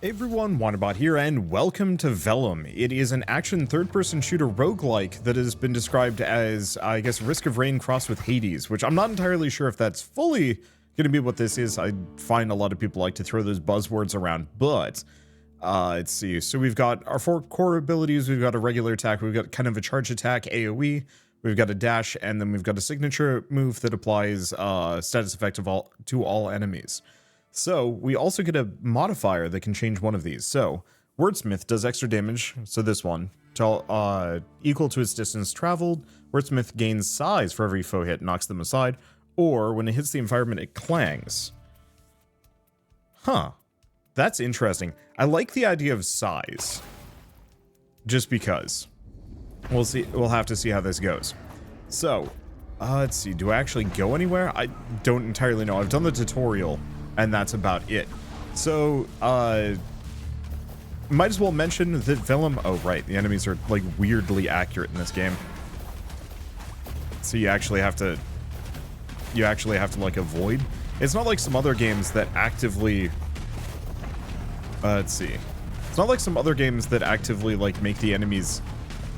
Hey everyone, Wanderbot here, and welcome to Vellum. It is an action third-person shooter roguelike that has been described as, I guess, Risk of Rain crossed with Hades, which I'm not entirely sure if that's fully going to be what this is. I find a lot of people like to throw those buzzwords around, but let's see. So we've got our four core abilities. We've got a regular attack. We've got kind of a charge attack, AoE. We've got a dash, and then we've got a signature move that applies status effect to all enemies. So we also get a modifier that can change one of these. So Wordsmith does extra damage, so this one, equal to its distance traveled. Wordsmith gains size for every foe hit, knocks them aside, or when it hits the environment, it clangs. Huh. That's interesting. I like the idea of size. Just because. We'll see. We'll have to see how this goes. So, let's see. Do I actually go anywhere? I don't entirely know. I've done the tutorial, and that's about it. So, might as well mention that Vellum... Oh, right. The enemies are, like, weirdly accurate in this game. So you actually have to... like, avoid. It's not like some other games that actively... let's see. It's not like some other games that actively, like, make the enemies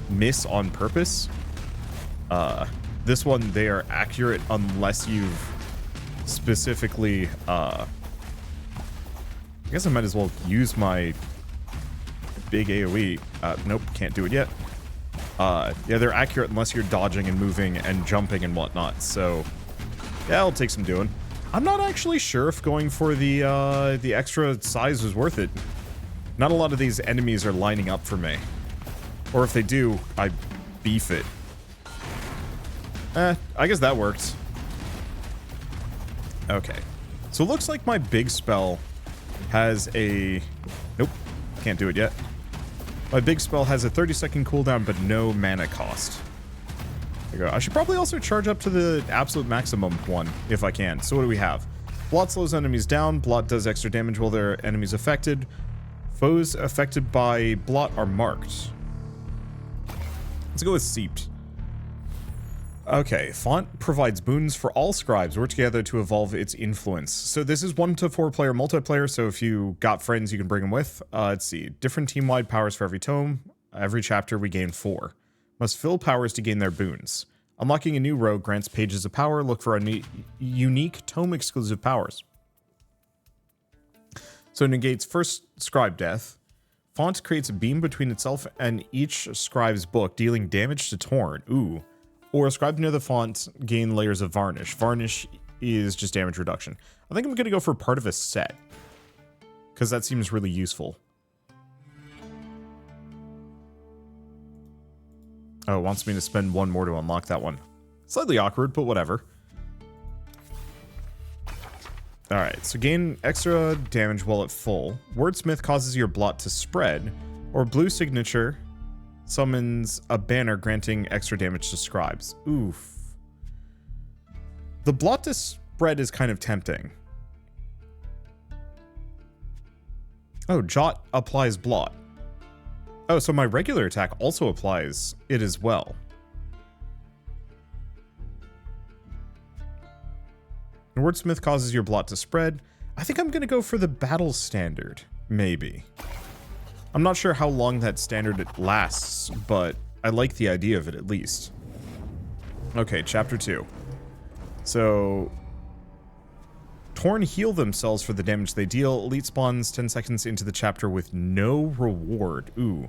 miss on purpose. This one, they are accurate unless you've specifically, I guess I might as well use my big AoE. Nope, can't do it yet. Yeah, they're accurate unless you're dodging and moving and jumping and whatnot, so yeah, it'll take some doing. I'm not actually sure if going for the extra size was worth it. Not a lot of these enemies are lining up for me. Or if they do, I beef it. I guess that worked. Okay. So it looks like my big spell has a... Nope. Can't do it yet. My big spell has a 30-second cooldown, but no mana cost. There you go. I should probably also charge up to the absolute maximum one, if I can. So what do we have? Blot slows enemies down. Blot does extra damage while their enemies affected. Foes affected by Blot are marked. Let's go with Seeped. Okay, Font provides boons for all scribes. Work together to evolve its influence. So this is 1 to 4 player multiplayer, so if you got friends, you can bring them with. Let's see. Different team-wide powers for every tome. Every chapter, we gain 4. Must fill powers to gain their boons. Unlocking a new rogue grants pages of power. Look for unique tome-exclusive powers. So it negates first scribe death. Font creates a beam between itself and each scribe's book, dealing damage to Torn. Ooh. Or scribes near the font gain layers of varnish. Varnish is just damage reduction. I think I'm going to go for part of a set, because that seems really useful. Oh, it wants me to spend 1 more to unlock that one. Slightly awkward, but whatever. Alright, so gain extra damage while at full. Wordsmith causes your blot to spread, or blue signature summons a banner granting extra damage to scribes. Oof. The blot to spread is kind of tempting. Oh, Jot applies blot. Oh, so my regular attack also applies it as well. Wordsmith causes your blot to spread. I think I'm going to go for the battle standard, maybe. I'm not sure how long that standard lasts, but I like the idea of it at least. Okay, chapter 2. So, Torn heal themselves for the damage they deal. Elite spawns 10 seconds into the chapter with no reward. Ooh.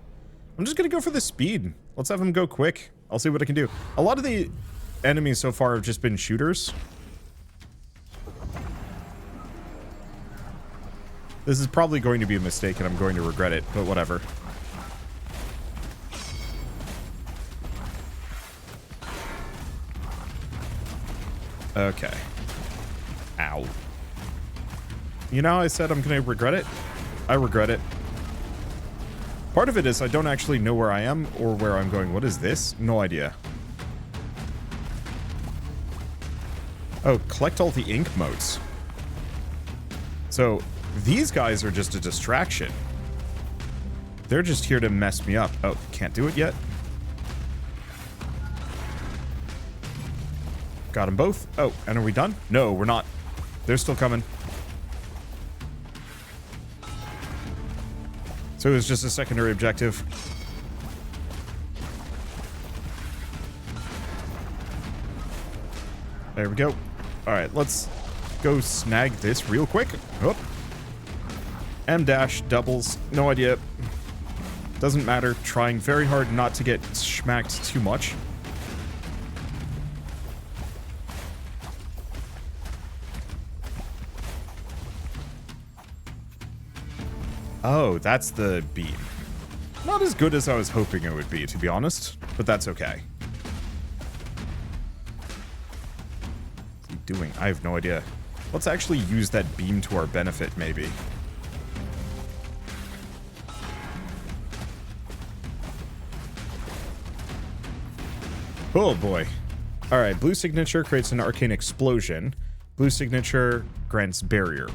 I'm just going to go for the speed. Let's have them go quick. I'll see what I can do. A lot of the enemies so far have just been shooters. This is probably going to be a mistake and I'm going to regret it, but whatever. Okay. Ow. You know how I said I'm going to regret it? I regret it. Part of it is I don't actually know where I am or where I'm going. What is this? No idea. Oh, collect all the ink motes. So... these guys are just a distraction. They're just here to mess me up. Oh, can't do it yet. Got them both. Oh, and are we done? No, we're not. They're still coming. So it was just a secondary objective. There we go. All right, let's go snag this real quick. Oh. M dash doubles. No idea. Doesn't matter. Trying very hard not to get schmacked too much. Oh, that's the beam. Not as good as I was hoping it would be, to be honest, but that's okay. What's he doing? I have no idea. Let's actually use that beam to our benefit, maybe. Oh boy. Alright, blue signature creates an arcane explosion. Blue signature grants barrier.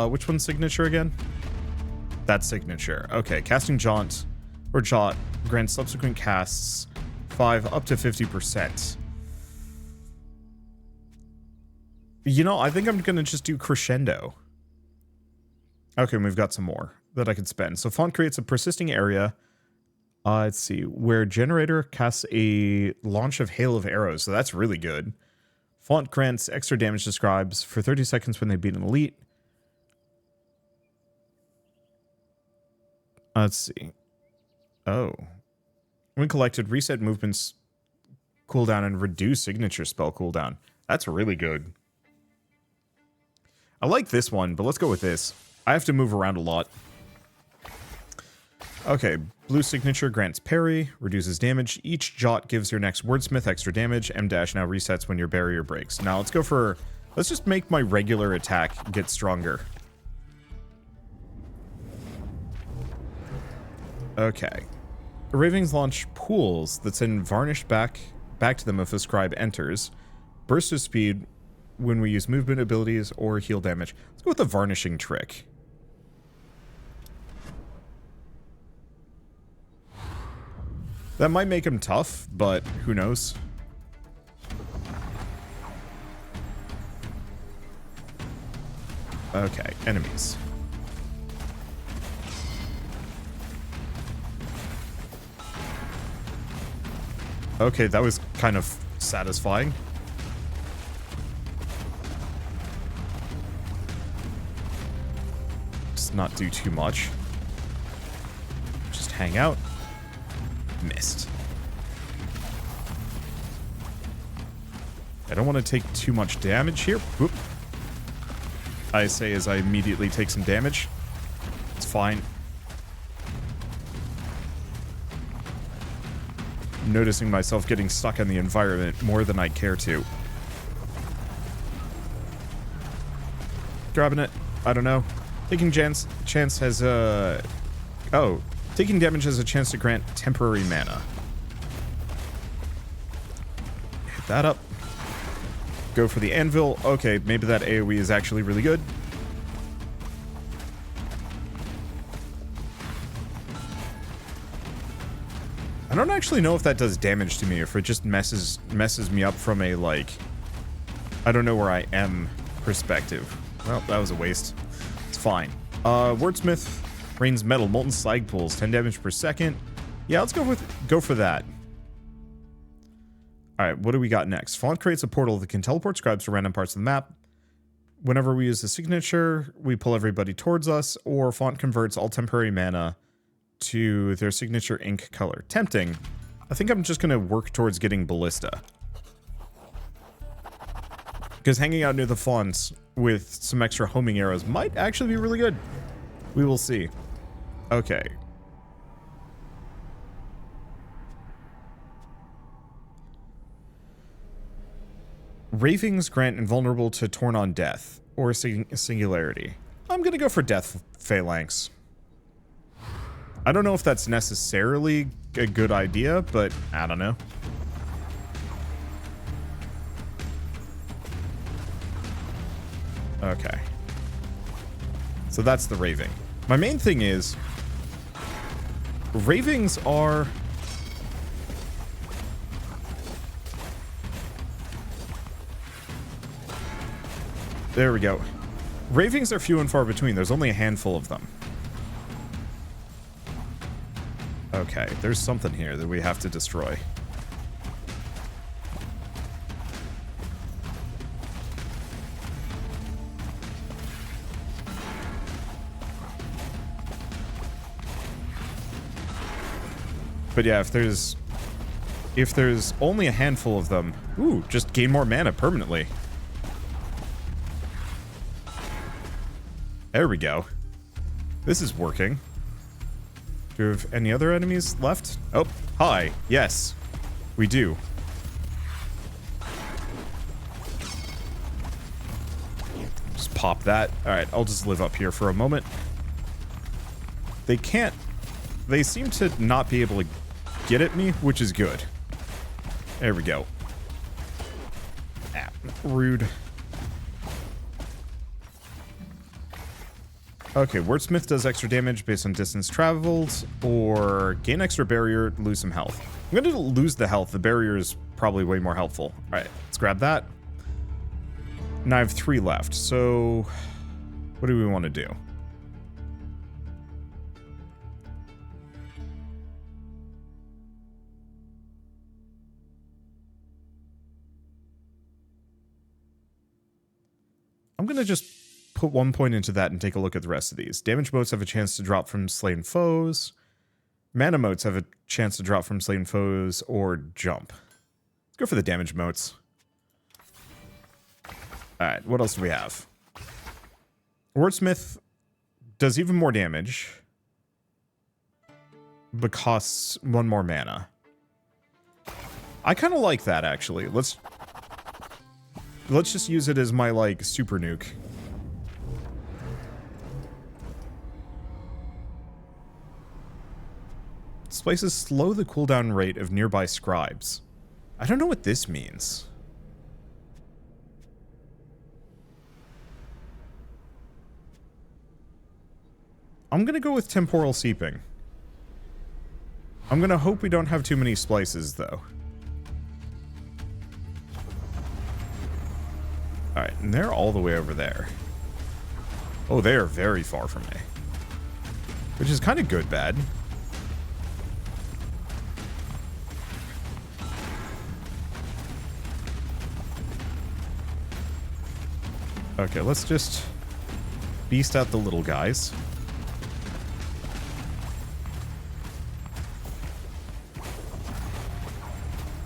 Which one's signature again? That signature. Okay, casting jaunt or jot grants subsequent casts 5 up to 50%. You know, I think I'm gonna just do crescendo. Okay, and we've got some more that I can spend. So font creates a persisting area. Let's see, where generator casts a launch of hail of arrows. So that's really good. Font grants extra damage to scribes for 30 seconds when they beat an elite. Let's see. Oh. When collected, reset movements cooldown and reduce signature spell cooldown. That's really good. I like this one, but let's go with this. I have to move around a lot. Okay, blue signature grants parry, reduces damage. Each jot gives your next wordsmith extra damage. M dash now resets when your barrier breaks. Now let's go for... Let's just make my regular attack get stronger. Okay. Ravings launch pools that send varnish back to them if a scribe enters. Burst of speed when we use movement abilities or heal damage. Let's go with the varnishing trick. That might make him tough, but who knows? Okay, enemies. Okay, that was kind of satisfying. Just not do too much. Just hang out. Missed. I don't want to take too much damage here. Whoop. I say as I immediately take some damage. It's fine. Noticing myself getting stuck in the environment more than I'd care to. Grabbing it. I don't know. Taking chance has oh. Taking damage has a chance to grant temporary mana. Hit that up. Go for the anvil. Okay, maybe that AoE is actually really good. I don't actually know if that does damage to me, or if it just messes me up from a, like, I don't know where I am perspective. Well, that was a waste. It's fine. Wordsmith rains metal, molten slag pools, 10 damage per second. Yeah, let's go for that. Alright, what do we got next? Font creates a portal that can teleport scribes to random parts of the map. Whenever we use the signature, we pull everybody towards us, or Font converts all temporary mana to their signature ink color. Tempting. I think I'm just going to work towards getting Ballista. Because hanging out near the fonts with some extra homing arrows might actually be really good. We will see. Okay. Ravings grant invulnerable to Torn on Death, or Singularity. I'm going to go for Death Phalanx. I don't know if that's necessarily a good idea, but I don't know. Okay. So that's the Raving. My main thing is, Ravings are... There we go. Ravings are few and far between. There's only a handful of them. Okay, there's something here that we have to destroy. But yeah, if there's only a handful of them, ooh, just gain more mana permanently. There we go. This is working. Do we have any other enemies left? Oh, hi. Yes, we do. Just pop that. All right, I'll just live up here for a moment. They seem to not be able to get at me, which is good. There we go. Ah, rude. Okay, Wordsmith does extra damage based on distance traveled, or gain extra barrier, lose some health. I'm going to lose the health. The barrier is probably way more helpful. All right, let's grab that. Now I have 3 left, so what do we want to do? I'm going to just put 1 point into that and take a look at the rest of these. Damage motes have a chance to drop from slain foes. Mana motes have a chance to drop from slain foes or jump. Let's go for the damage motes. Alright, what else do we have? Wordsmith does even more damage, but costs 1 more mana. I kind of like that, actually. Let's just use it as my, like, super nuke. Displaces slow the cooldown rate of nearby scribes. I don't know what this means. I'm gonna go with temporal seeping. I'm gonna hope we don't have too many splices, though. Alright, and they're all the way over there. Oh, they are very far from me. Which is kind of good, bad. Okay, let's just beast out the little guys.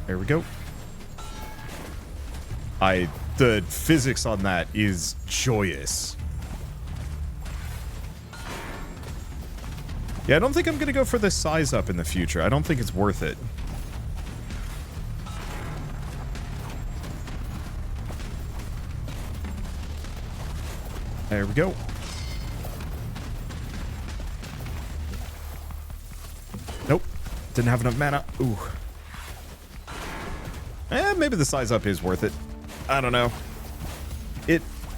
There we go. The physics on that is joyous. Yeah, I don't think I'm gonna go for the size up in the future. I don't think it's worth it. There we go. Nope. Didn't have enough mana. Ooh. Maybe the size up is worth it. I don't know.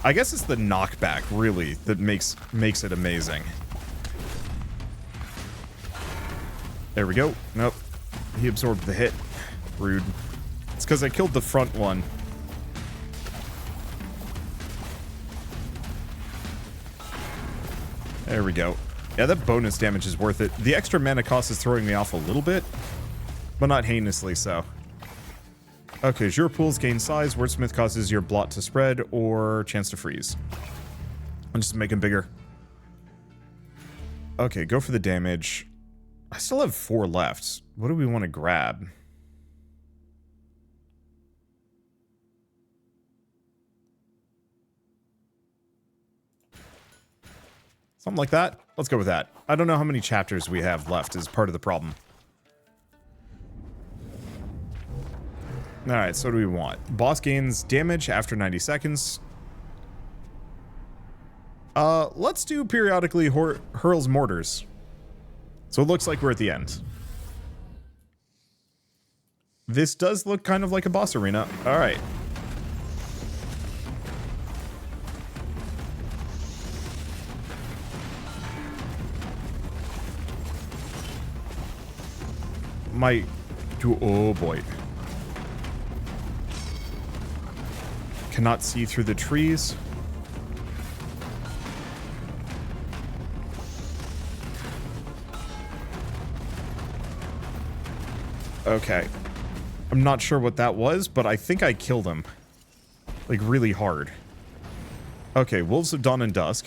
I guess it's the knockback, really, that makes it amazing. There we go. Nope. He absorbed the hit. Rude. It's because I killed the front one. There we go. Yeah, that bonus damage is worth it. The extra mana cost is throwing me off a little bit, but not heinously so. Okay, your pools gain size. Wordsmith causes your blot to spread or chance to freeze. I'll just make him bigger. Okay, go for the damage. I still have 4 left. What do we want to grab? Something like that. Let's go with that. I don't know how many chapters we have left is part of the problem. Alright, so what do we want? Boss gains damage after 90 seconds. Let's do periodically hurls mortars. So it looks like we're at the end. This does look kind of like a boss arena. Alright. Oh boy. Cannot see through the trees. Okay. I'm not sure what that was, but I think I killed him. Like, really hard. Okay, Wolves of Dawn and Dusk.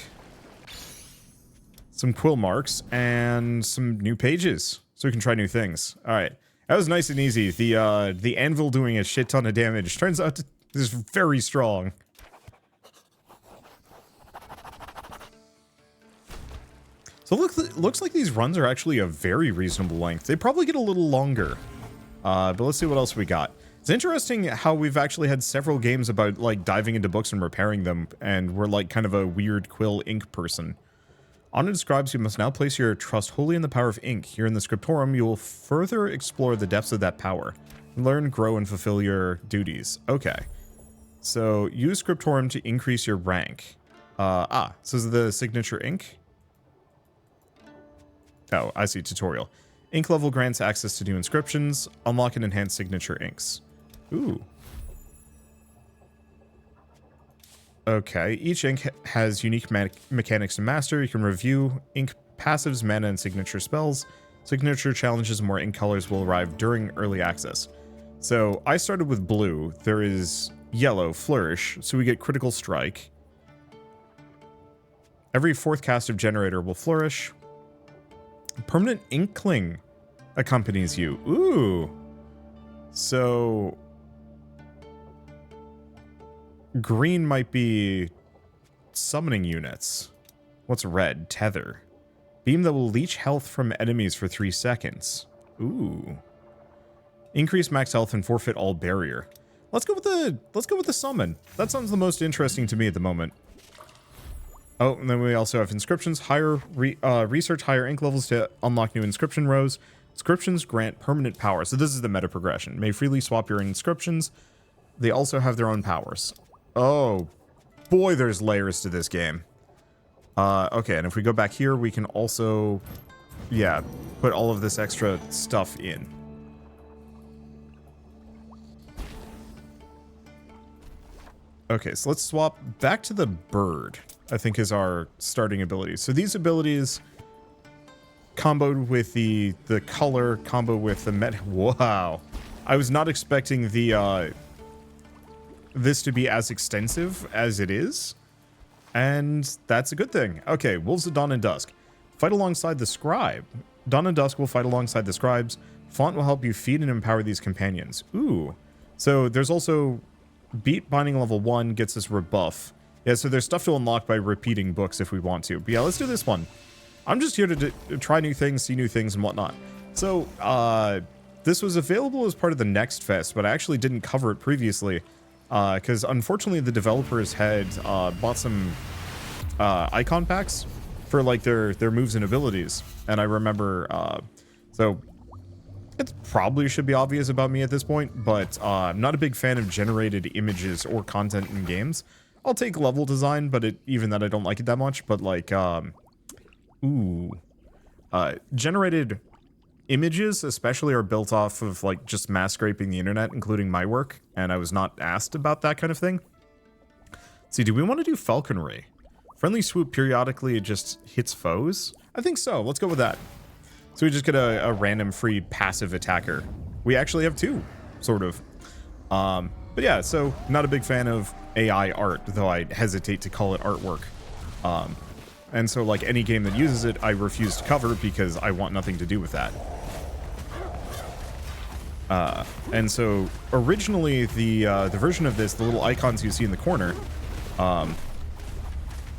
Some quill marks, and some new pages. So we can try new things. Alright. That was nice and easy. The anvil doing a shit ton of damage turns out to is very strong. So looks like these runs are actually a very reasonable length. They probably get a little longer. But let's see what else we got. It's interesting how we've actually had several games about, like, diving into books and repairing them, and we're, like, kind of a weird quill ink person. Honored scribes, you must now place your trust wholly in the power of ink. Here in the scriptorium, you will further explore the depths of that power. Learn, grow, and fulfill your duties. Okay. So, use scriptorium to increase your rank. So this is the signature ink? Oh, I see. Tutorial. Ink level grants access to new inscriptions. Unlock and enhance signature inks. Ooh. Okay. Each ink has unique mechanics to master. You can review ink passives, mana, and signature spells. Signature challenges and more ink colors will arrive during early access. So I started with blue. There is yellow, flourish. So we get critical strike. Every fourth cast of generator will flourish. Permanent inkling accompanies you. Ooh. So green might be summoning units. What's red? Tether. Beam that will leech health from enemies for 3 seconds. Ooh. Increase max health and forfeit all barrier. Let's go with the summon. That sounds the most interesting to me at the moment. Oh, and then we also have inscriptions. Research higher ink levels to unlock new inscription rows. Inscriptions grant permanent power. So this is the meta progression. May freely swap your inscriptions. They also have their own powers. Oh, boy, there's layers to this game. Okay, and if we go back here, we can also, yeah, put all of this extra stuff in. Okay, so let's swap back to the bird, I think is our starting ability. So these abilities comboed with the color, combo with the wow. I was not expecting the this to be as extensive as it is, and that's a good thing. Okay, Wolves of Dawn and Dusk. Fight alongside the scribe. Dawn and Dusk will fight alongside the scribes. Font will help you feed and empower these companions. Ooh. So there's also beat binding level 1 gets us rebuff. Yeah, so there's stuff to unlock by repeating books if we want to. But yeah, let's do this one. I'm just here to try new things, see new things, and whatnot. So, this was available as part of the Next Fest, but I actually didn't cover it previously. Because unfortunately the developers had bought some icon packs for like their moves and abilities. And I remember, so it probably should be obvious about me at this point, but I'm not a big fan of generated images or content in games. I'll take level design, but even that I don't like it that much. But like, generated images especially are built off of like just mass scraping the internet, including my work, and I was not asked about that kind of thing. Let's see, do we want to do falconry? Friendly swoop periodically, it just hits foes? I think so. Let's go with that. So we just get a random free passive attacker. We actually have 2, sort of. But yeah, so not a big fan of AI art, though I hesitate to call it artwork. And so like any game that uses it, I refuse to cover because I want nothing to do with that. And so originally the version of this, the little icons you see in the corner,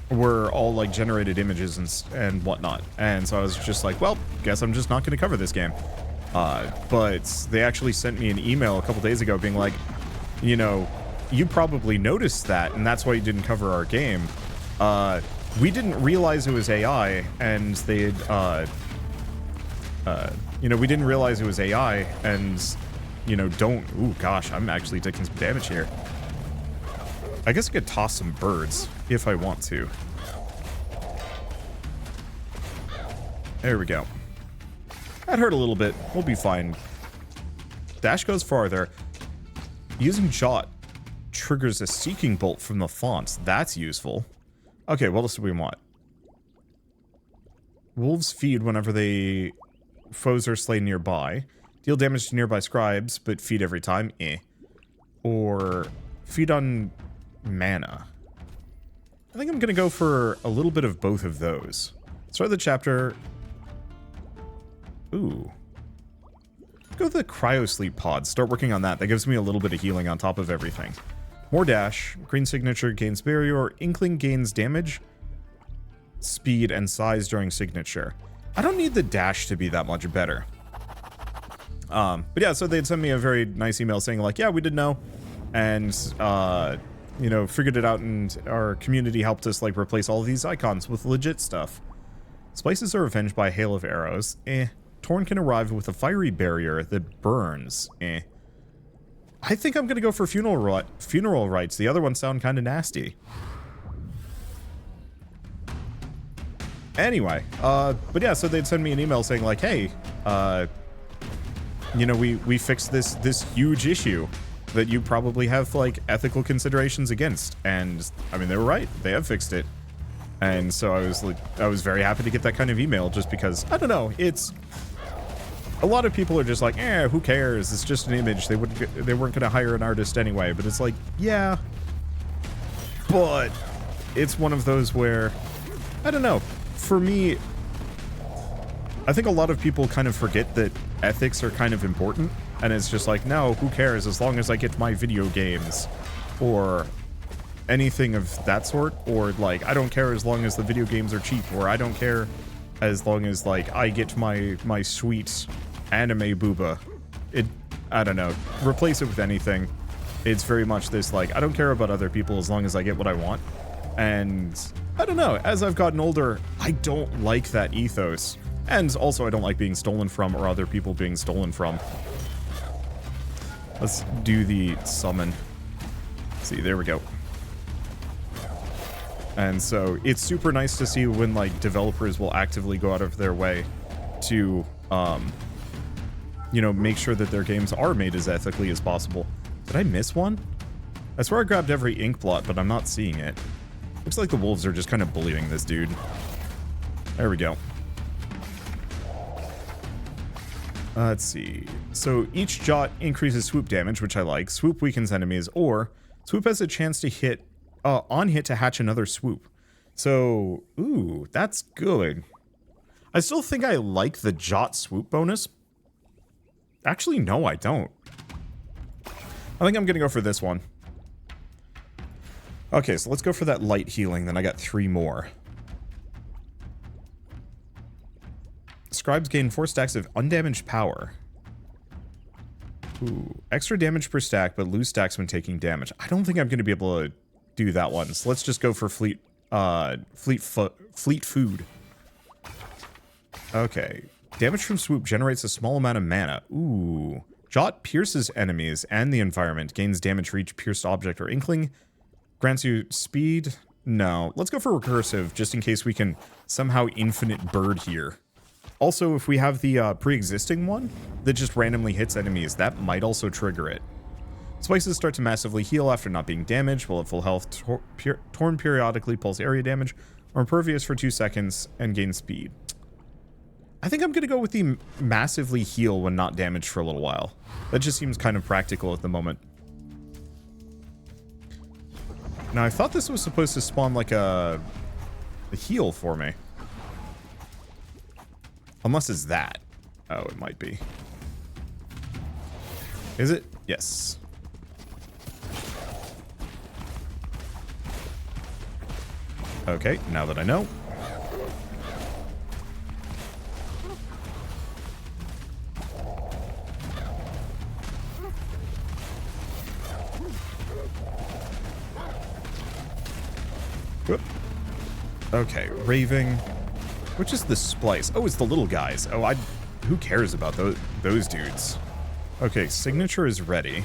were all like generated images and whatnot. And so I was just like, well, guess I'm just not going to cover this game. But they actually sent me an email a couple days ago being like, you know, you probably noticed that, and that's why you didn't cover our game. We didn't realize it was AI, and they had, you know, we didn't realize it was AI, and, you know, don't... Ooh, gosh, I'm actually taking some damage here. I guess I could toss some birds, if I want to. There we go. That hurt a little bit. We'll be fine. Dash goes farther. Using Jot triggers a seeking bolt from the font. That's useful. Okay, what else do we want? Wolves feed whenever foes are slain nearby. Deal damage to nearby scribes, but feed every time. Or feed on mana. I think I'm going to go for a little bit of both of those. Start the chapter. Ooh. Go with the cryosleep pod. Start working on that. That gives me a little bit of healing on top of everything. More dash. Green signature gains barrier, or inkling gains damage, speed, and size during signature. I don't need the dash to be that much better. But yeah, so they'd send me a very nice email saying like, yeah, we did know. And, you know, figured it out, and our community helped us, like, replace all of these icons with legit stuff. Splices are avenged by a hail of arrows. Torn can arrive with a fiery barrier that burns. I think I'm gonna go for funeral rites. The other ones sound kind of nasty. Anyway, but yeah, so they'd send me an email saying like, hey, you know, we fixed this huge issue that you probably have, like, ethical considerations against. And, I mean, they were right. They have fixed it. And so I was very happy to get that kind of email, just because, I don't know, it's... A lot of people are just like, who cares? It's just an image. They weren't going to hire an artist anyway. But it's like, yeah. But it's one of those where, I don't know. For me, I think a lot of people kind of forget that ethics are kind of important. And it's just like, no, who cares? As long as I get my video games, or anything of that sort. Or, like, I don't care as long as the video games are cheap. Or I don't care as long as, like, I get my sweet anime booba. I don't know. Replace it with anything. It's very much this, like, I don't care about other people as long as I get what I want. And I don't know. As I've gotten older, I don't like that ethos. And also, I don't like being stolen from, or other people being stolen from. Let's do the summon. See, there we go. And so it's super nice to see when, like, developers will actively go out of their way to, you know, make sure that their games are made as ethically as possible. Did I miss one? I swear I grabbed every ink blot, but I'm not seeing it. Looks like the wolves are just kind of bullying this dude. There we go. Let's see. So each jot increases swoop damage, which I like. Swoop weakens enemies, or swoop has a chance to hit, on hit to hatch another swoop. So, ooh, that's good. I still think I like the jot swoop bonus. Actually, no, I don't. I think I'm gonna go for this one. Okay, so let's go for that light healing, then I got 3 more. Scribes gain 4 stacks of undamaged power. Ooh, extra damage per stack, but lose stacks when taking damage. I don't think I'm gonna be able to do that one, so let's just go for fleet food. Okay. Damage from swoop generates a small amount of mana. Ooh. Jot pierces enemies and the environment. Gains damage for each pierced object or inkling. Grants you speed. No. Let's go for recursive, just in case we can somehow infinite bird here. Also, if we have the pre-existing one that just randomly hits enemies, that might also trigger it. Spices start to massively heal after not being damaged, while at full health, torn periodically, pulls area damage, or impervious for 2 seconds, and gain speed. I think I'm going to go with the massively heal when not damaged for a little while. That just seems kind of practical at the moment. Now, I thought this was supposed to spawn like a heal for me. Unless it's that. Oh, it might be. Is it? Yes. Okay, now that I know. Whoop. Okay, raving. Which is the splice? Oh, it's the little guys. Oh, who cares about those dudes? Okay, signature is ready.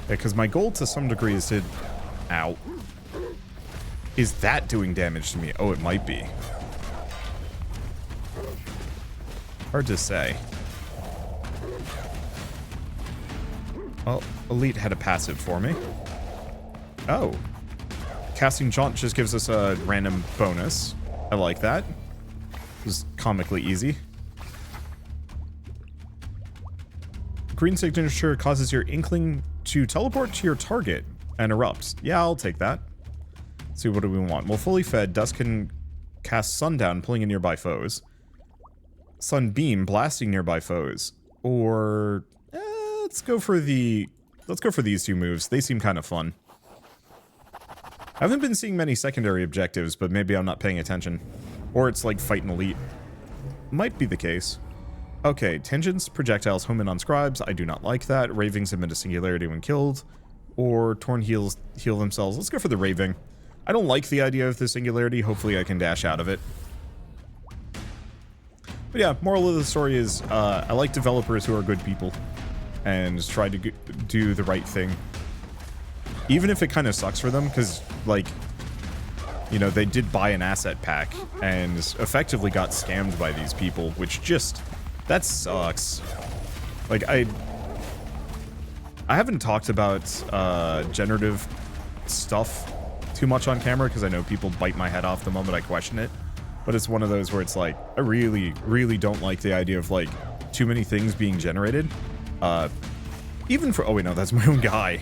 Because my goal to some degree is to... Ow. Is that doing damage to me? Oh, it might be. Hard to say. Well, Elite had a passive for me. Oh. Casting Jaunt just gives us a random bonus. I like that. It was comically easy. Green signature causes your inkling to teleport to your target and erupts. Yeah, I'll take that. Let's see, what do we want? Well, fully fed, Dust can cast Sundown, pulling in nearby foes. Sunbeam, blasting nearby foes. Or let's go for these two moves. They seem kind of fun. I haven't been seeing many secondary objectives, but maybe I'm not paying attention. Or it's like fight an elite. Might be the case. Okay, tangents, projectiles home in on scribes. I do not like that. Ravings emit a singularity when killed. Or torn heal themselves. Let's go for the raving. I don't like the idea of the singularity. Hopefully I can dash out of it. But yeah, moral of the story is I like developers who are good people and try to do the right thing. Even if it kind of sucks for them, because, like, you know, they did buy an asset pack and effectively got scammed by these people, which just, that sucks. Like, I haven't talked about generative stuff too much on camera because I know people bite my head off the moment I question it. But it's one of those where it's like, I really, really don't like the idea of, like, too many things being generated. Even for, oh wait, no, that's my own guy.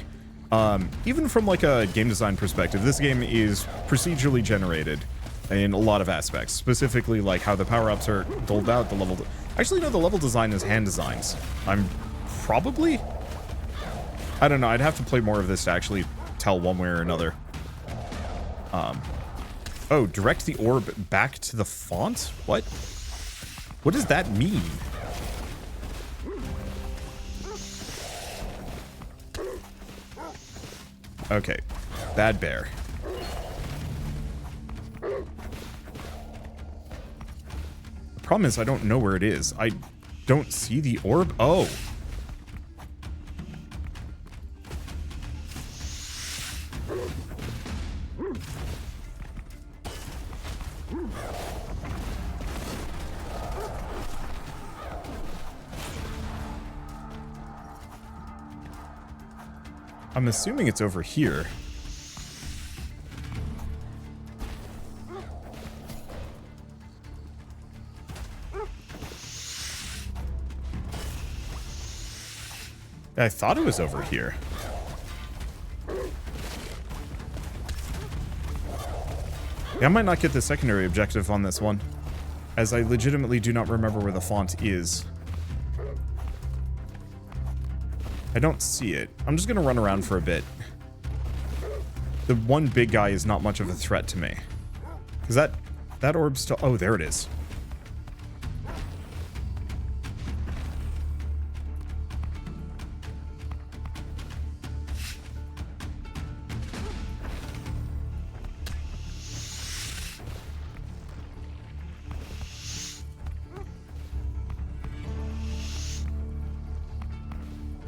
Even from, like, a game design perspective, this game is procedurally generated in a lot of aspects. Specifically, like, how the power-ups are doled out, the level... Actually, no, the level design is hand designs. I'm probably... I don't know, I'd have to play more of this to actually tell one way or another. Oh, direct the orb back to the font? What? What does that mean? Okay, bad bear. The problem is I don't know where it is. I don't see the orb. Oh. I'm assuming it's over here. I thought it was over here. Yeah, I might not get the secondary objective on this one, as I legitimately do not remember where the font is. I don't see it. I'm just gonna run around for a bit. The one big guy is not much of a threat to me. Is that orb still... Oh, there it is.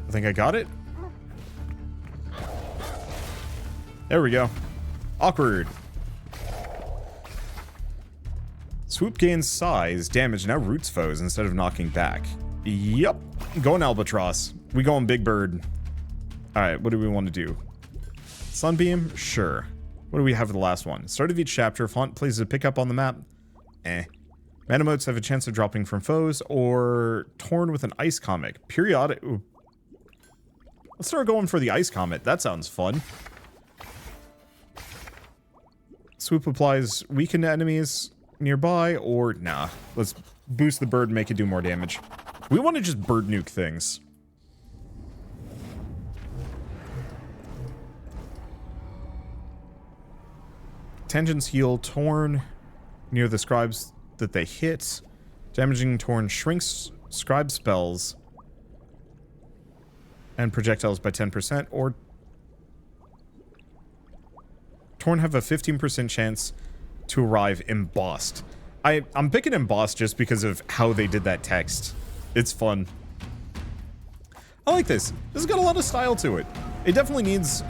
I think I got it. There we go. Awkward. Swoop gains size, damage, now roots foes instead of knocking back. Yep. Going Albatross. We going Big Bird. Alright, what do we want to do? Sunbeam? Sure. What do we have for the last one? Start of each chapter, font places a pickup on the map. Mana motes have a chance of dropping from foes, or torn with an ice comic. Periodic... Ooh. Let's start going for the ice comet. That sounds fun. Swoop applies weakened enemies nearby, or nah. Let's boost the bird and make it do more damage. We want to just bird nuke things. Tangents heal torn near the scribes that they hit. Damaging torn shrinks scribe spells and projectiles by 10%, or torn have a 15% chance to arrive embossed. I'm picking embossed just because of how they did that text. It's fun. I like this. This has got a lot of style to it. It definitely needs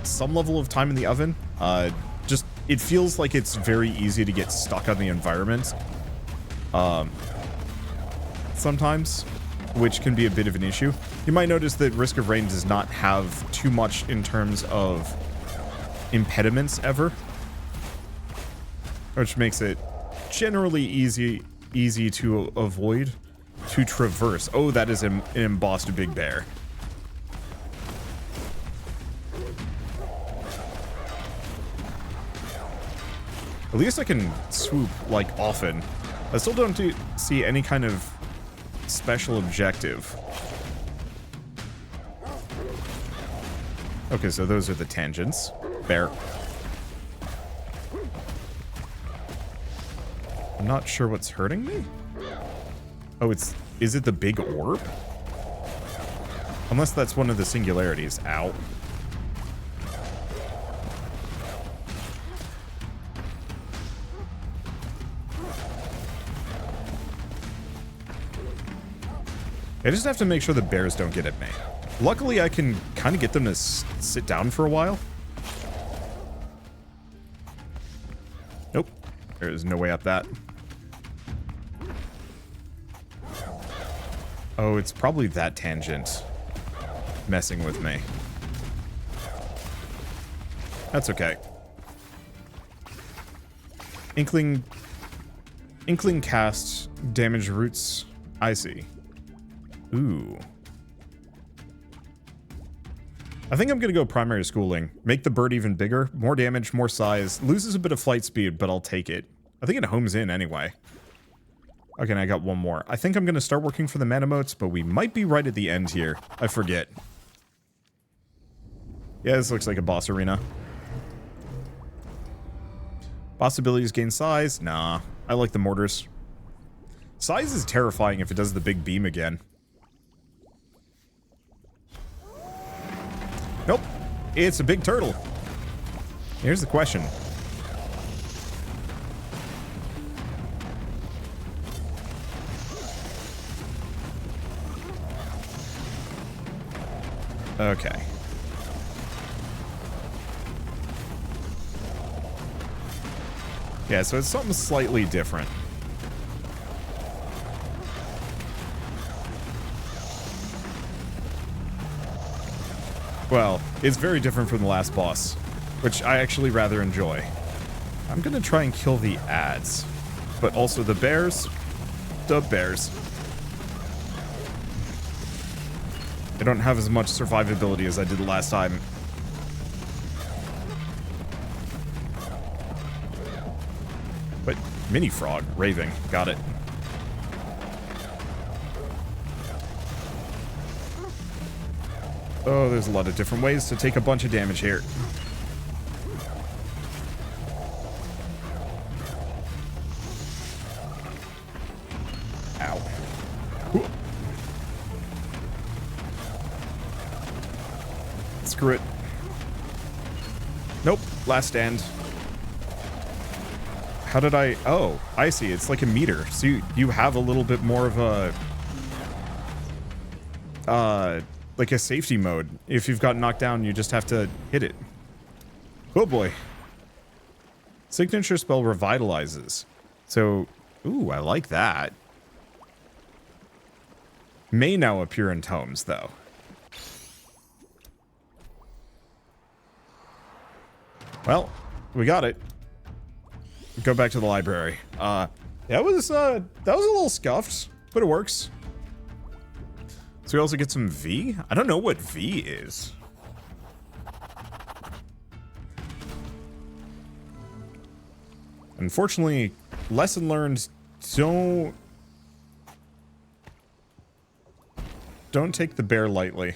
some level of time in the oven. Just, it feels like it's very easy to get stuck on the environment. Sometimes, which can be a bit of an issue. You might notice that Risk of Rain does not have too much in terms of impediments ever, which makes it generally easy to avoid, to traverse. Oh, that is an embossed big bear. At least I can swoop, like, often. I still don't see any kind of special objective. Okay, so those are the tangents. Bear. I'm not sure what's hurting me. Oh, is it the big orb? Unless that's one of the singularities. Ow. I just have to make sure the bears don't get at me. Luckily, I can kind of get them to sit down for a while. Nope. There's no way up that. Oh, it's probably that tangent messing with me. That's okay. Inkling cast, damage roots. I see. Ooh. I think I'm gonna go primary schooling. Make the bird even bigger. More damage, more size. Loses a bit of flight speed, but I'll take it. I think it homes in anyway. Okay, and I got one more. I think I'm gonna start working for the Manamotes, but we might be right at the end here. I forget. Yeah, this looks like a boss arena. Boss abilities gain size? Nah. I like the mortars. Size is terrifying if it does the big beam again. Nope. It's a big turtle. Here's the question. Okay. Yeah, so it's something slightly different. Well, it's very different from the last boss, which I actually rather enjoy. I'm gonna try and kill the ads, but also the bears. The bears. I don't have as much survivability as I did last time. But mini frog, raving, got it. Oh, there's a lot of different ways to take a bunch of damage here. Ow. Whoa. Screw it. Nope, last stand. How did I... Oh, I see. It's like a meter. So you have a little bit more of a... like a safety mode. If you've got knocked down, you just have to hit it. Oh boy. Signature spell revitalizes. So, ooh, I like that. May now appear in tomes, though. Well, we got it. Go back to the library. That was a little scuffed, but it works. So we also get some V? I don't know what V is. Unfortunately, lesson learned, don't take the bear lightly.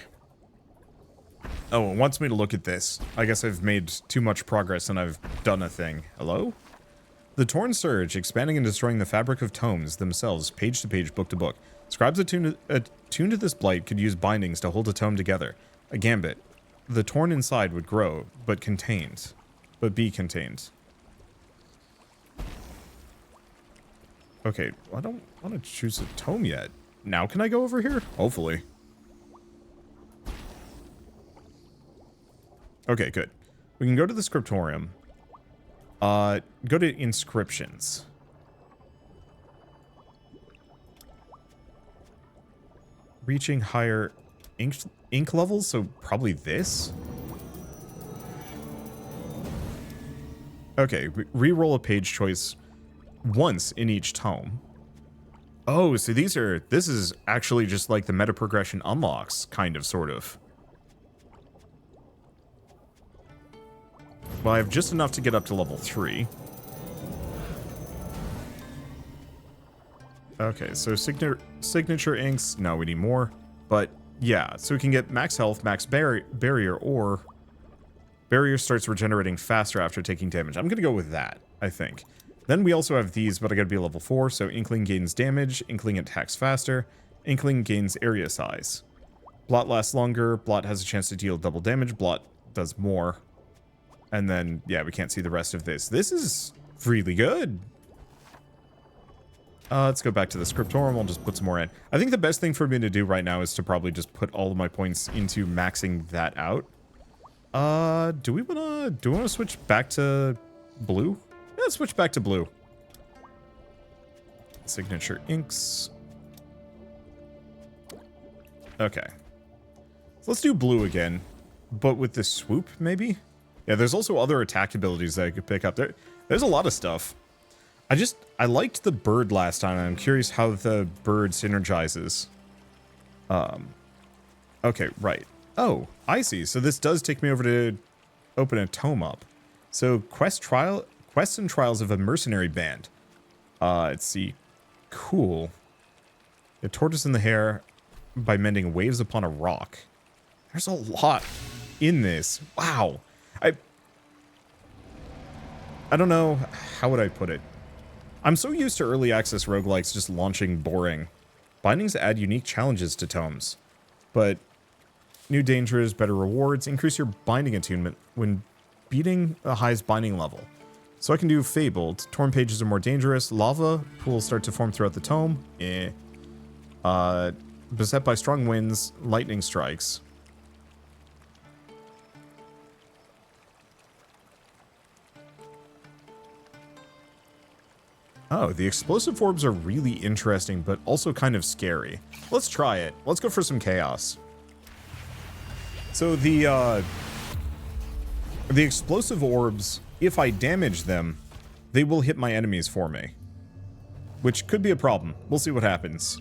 Oh, it wants me to look at this. I guess I've made too much progress and I've done a thing. Hello? The Torn Surge, expanding and destroying the fabric of tomes themselves, page to page, book to book. Scribes attuned to this blight could use bindings to hold a tome together. A gambit. The torn inside would grow, but be contained. Okay, I don't want to choose a tome yet. Now can I go over here? Hopefully. Okay, good. We can go to the scriptorium. Go to inscriptions. Reaching higher ink levels, so probably this? Okay, re-roll a page choice. once in each tome. Oh, so this is actually just like the meta progression unlocks, kind of, sort of. Well, I have just enough to get up to level 3. Okay, so signature inks. No, we need more. But yeah, so we can get max health, max barrier, or barrier starts regenerating faster after taking damage. I'm gonna go with that, I think. Then we also have these, but I gotta be level 4, so Inkling gains damage, Inkling attacks faster, Inkling gains area size. Blot lasts longer, Blot has a chance to deal double damage, Blot does more. And then, yeah, we can't see the rest of this. This is really good. Let's go back to the scriptorum, I'll just put some more in. I think the best thing for me to do right now is to probably just put all of my points into maxing that out. Do we wanna switch back to blue? Yeah, let's switch back to blue. Signature inks. Okay. So let's do blue again, but with the swoop, maybe? Yeah, there's also other attack abilities that I could pick up. There's a lot of stuff. I liked the bird last time, and I'm curious how the bird synergizes. Okay, right. Oh, I see. So this does take me over to open a tome up. So quests and trials of a mercenary band. Let's see. Cool. The tortoise in the hair by mending waves upon a rock. There's a lot in this. Wow. I don't know, how would I put it? I'm so used to early access roguelikes just launching boring. Bindings add unique challenges to tomes, but new dangers, better rewards, increase your binding attunement when beating the highest binding level. So I can do Fabled. Torn pages are more dangerous. Lava pools start to form throughout the tome. Beset by strong winds, lightning strikes. Oh, the explosive orbs are really interesting, but also kind of scary. Let's try it. Let's go for some chaos. So the explosive orbs, if I damage them, they will hit my enemies for me. Which could be a problem. We'll see what happens.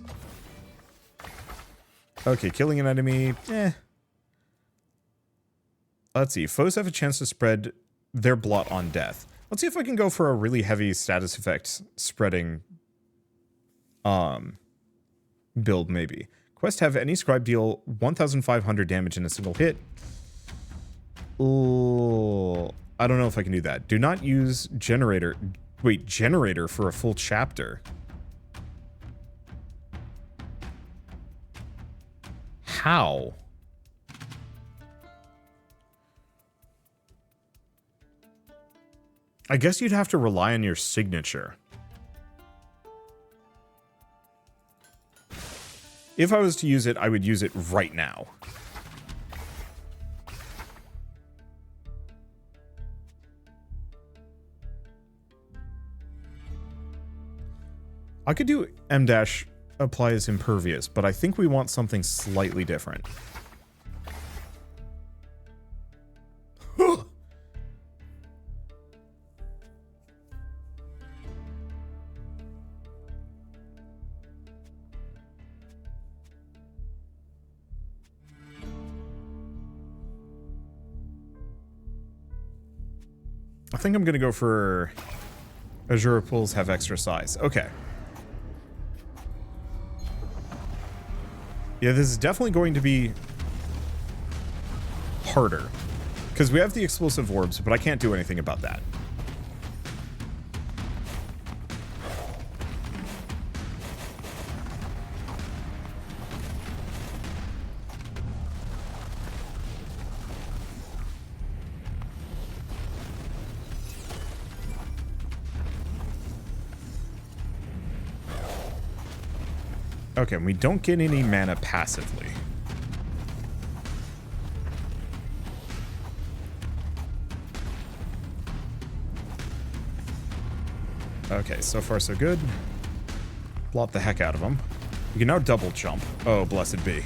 Okay, killing an enemy, Let's see. Foes have a chance to spread their blot on death. Let's see if I can go for a really heavy status effect spreading build, maybe. Quest have any scribe deal 1,500 damage in a single hit. Oh, I don't know if I can do that. Do not use generator. Wait, generator for a full chapter. How? I guess you'd have to rely on your signature. If I was to use it, I would use it right now. I could do M- apply as impervious, but I think we want something slightly different. I think I'm gonna go for Azure pools have extra size. Okay. Yeah, this is definitely going to be harder. Because we have the explosive orbs, but I can't do anything about that. Okay, we don't get any mana passively. Okay, so far so good. Blot the heck out of them. We can now double jump. Oh, blessed be.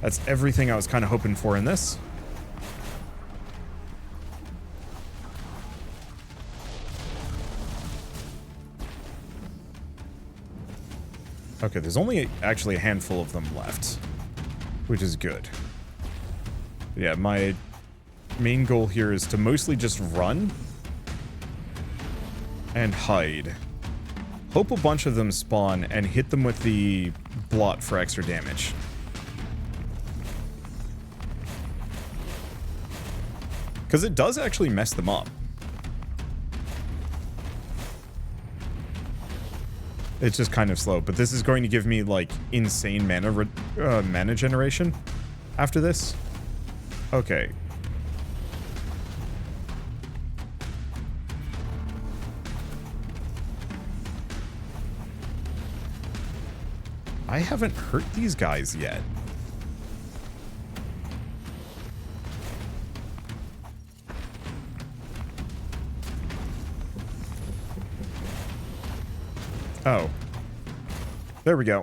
That's everything I was kind of hoping for in this. Okay, there's only actually a handful of them left, which is good. Yeah, my main goal here is to mostly just run and hide. Hope a bunch of them spawn and hit them with the blot for extra damage. Because it does actually mess them up. It's just kind of slow, but this is going to give me, like, insane mana generation after this. Okay. I haven't hurt these guys yet. Oh. There we go.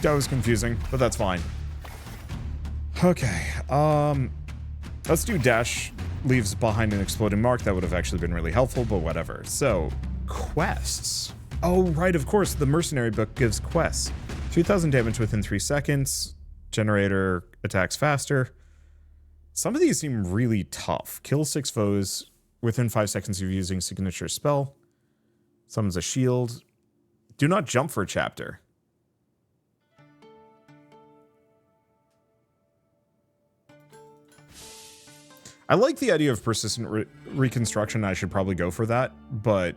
That was confusing, but that's fine. Okay, let's do dash leaves behind an exploding mark. That would have actually been really helpful, but whatever. So, quests. Oh, right, of course, the mercenary book gives quests. 3,000 damage within 3 seconds. Generator attacks faster. Some of these seem really tough. Kill 6 foes within 5 seconds of using signature spell. Summons a shield. Do not jump for a chapter. I like the idea of persistent reconstruction. I should probably go for that, but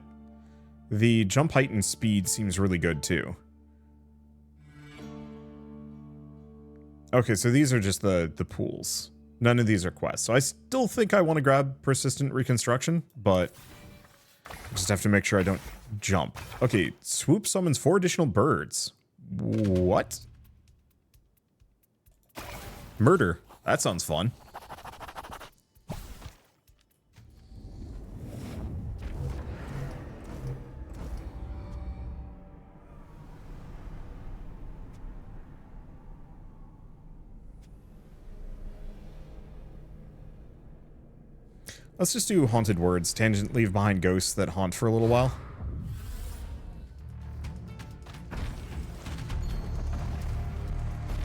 the jump height and speed seems really good too. Okay, so these are just the pools. None of these are quests. So I still think I want to grab persistent reconstruction, but I just have to make sure I don't jump. Okay, swoop summons 4 additional birds. What? Murder. That sounds fun. Let's just do haunted words. Tangent, leave behind ghosts that haunt for a little while.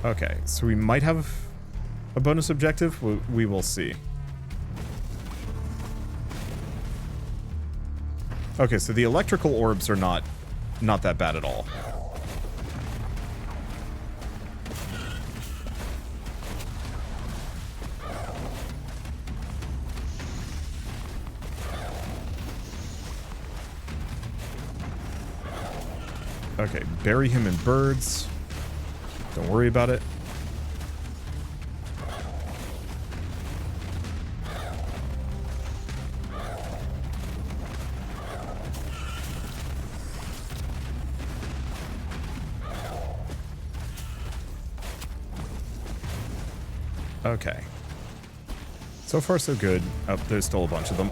Okay, so we might have a bonus objective. We will see. Okay, so the electrical orbs are not that bad at all. Okay, bury him in birds. Don't worry about it. Okay. So far, so good. Oh, there's still a bunch of them.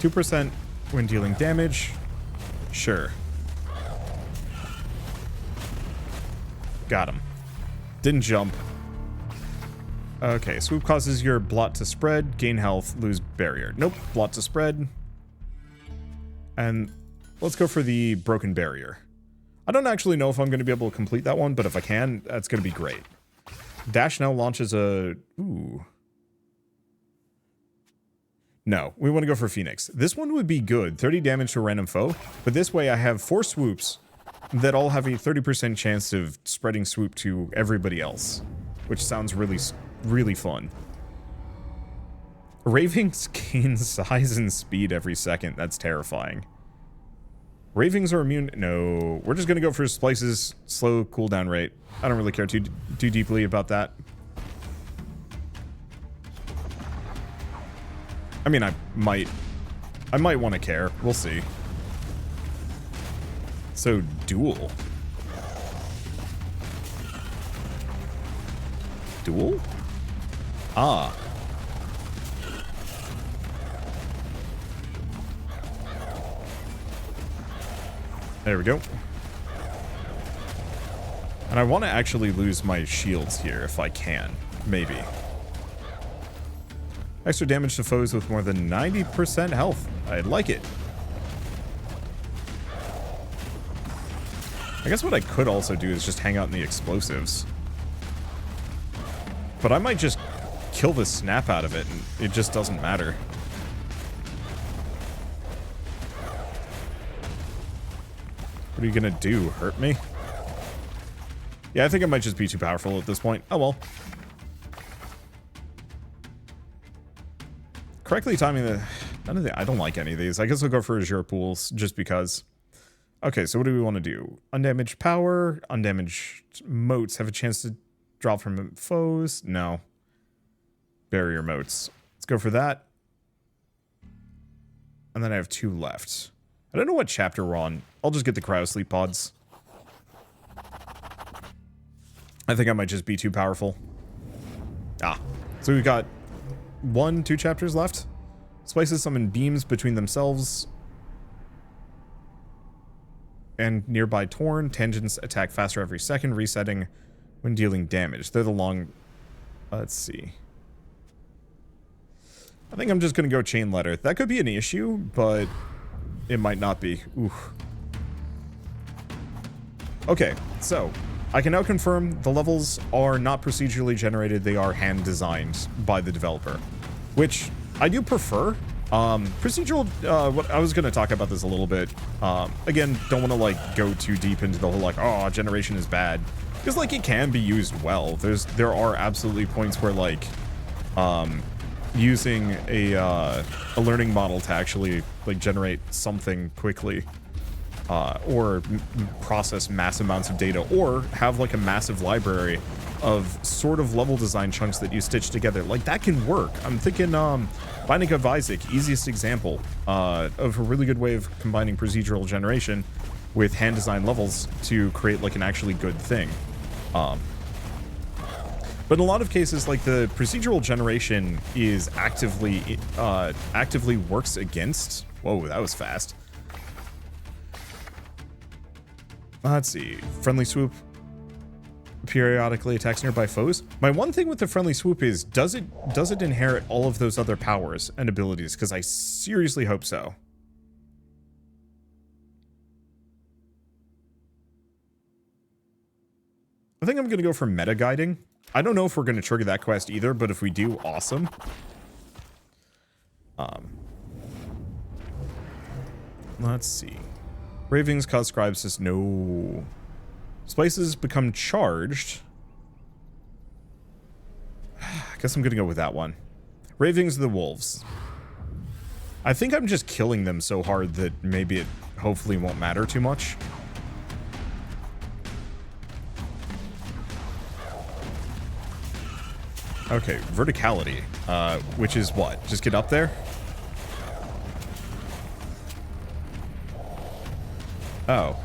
2% when dealing damage. Sure. Got him. Didn't jump. Okay, swoop causes your blot to spread, gain health, lose barrier. Nope, blot to spread. And let's go for the broken barrier. I don't actually know if I'm going to be able to complete that one, but if I can, that's going to be great. Dash now launches a... Ooh. No, we want to go for Phoenix. This one would be good. 30 damage to a random foe. But this way I have 4 swoops that all have a 30% chance of spreading swoop to everybody else. Which sounds really, really fun. Ravings gain size and speed every second. That's terrifying. Ravings are immune... No, we're just going to go for Splice's slow cooldown rate. I don't really care too deeply about that. I mean, I might want to care. We'll see. So, duel. Duel? Ah. There we go. And I want to actually lose my shields here if I can. Maybe. Extra damage to foes with more than 90% health. I'd like it. I guess what I could also do is just hang out in the explosives. But I might just kill the snap out of it, and it just doesn't matter. What are you gonna do? Hurt me? Yeah, I think I might just be too powerful at this point. Oh well. Correctly timing the... I don't like any of these. I guess I'll go for Azure Pools, just because. Okay, so what do we want to do? Undamaged power, undamaged moats have a chance to drop from foes. No. Barrier moats. Let's go for that. And then I have 2 left. I don't know what chapter we're on. I'll just get the cryo sleep pods. I think I might just be too powerful. Ah. So we've got 2 chapters left. Splices summon beams between themselves and nearby torn. Tangents attack faster every second, resetting when dealing damage. They're the long... let's see. I think I'm just going to go chain letter. That could be an issue, but it might not be. Oof. Okay, so I can now confirm the levels are not procedurally generated. They are hand designed by the developer, which I do prefer. Procedural, what I was going to talk about this a little bit. Again, don't want to like go too deep into the whole like, oh, generation is bad, because like it can be used well. There are absolutely points where like, using a learning model to actually like generate something quickly, or process mass amounts of data, or have like a massive library of sort of level design chunks that you stitch together, like that can work. I'm thinking Binding of Isaac, easiest example of a really good way of combining procedural generation with hand design levels to create like an actually good thing. But in a lot of cases, like the procedural generation is actively works against. Whoa, that was fast. Let's see. Friendly swoop periodically attacks nearby foes. My one thing with the friendly swoop is, does it inherit all of those other powers and abilities? Because I seriously hope so. I think I'm going to go for meta guiding. I don't know if we're going to trigger that quest either, but if we do, awesome. Let's see. Ravings cause scribes says no. Splices become charged. I guess I'm going to go with that one. Ravings of the wolves. I think I'm just killing them so hard that maybe it hopefully won't matter too much. Okay, verticality, which is what? Just get up there? Oh.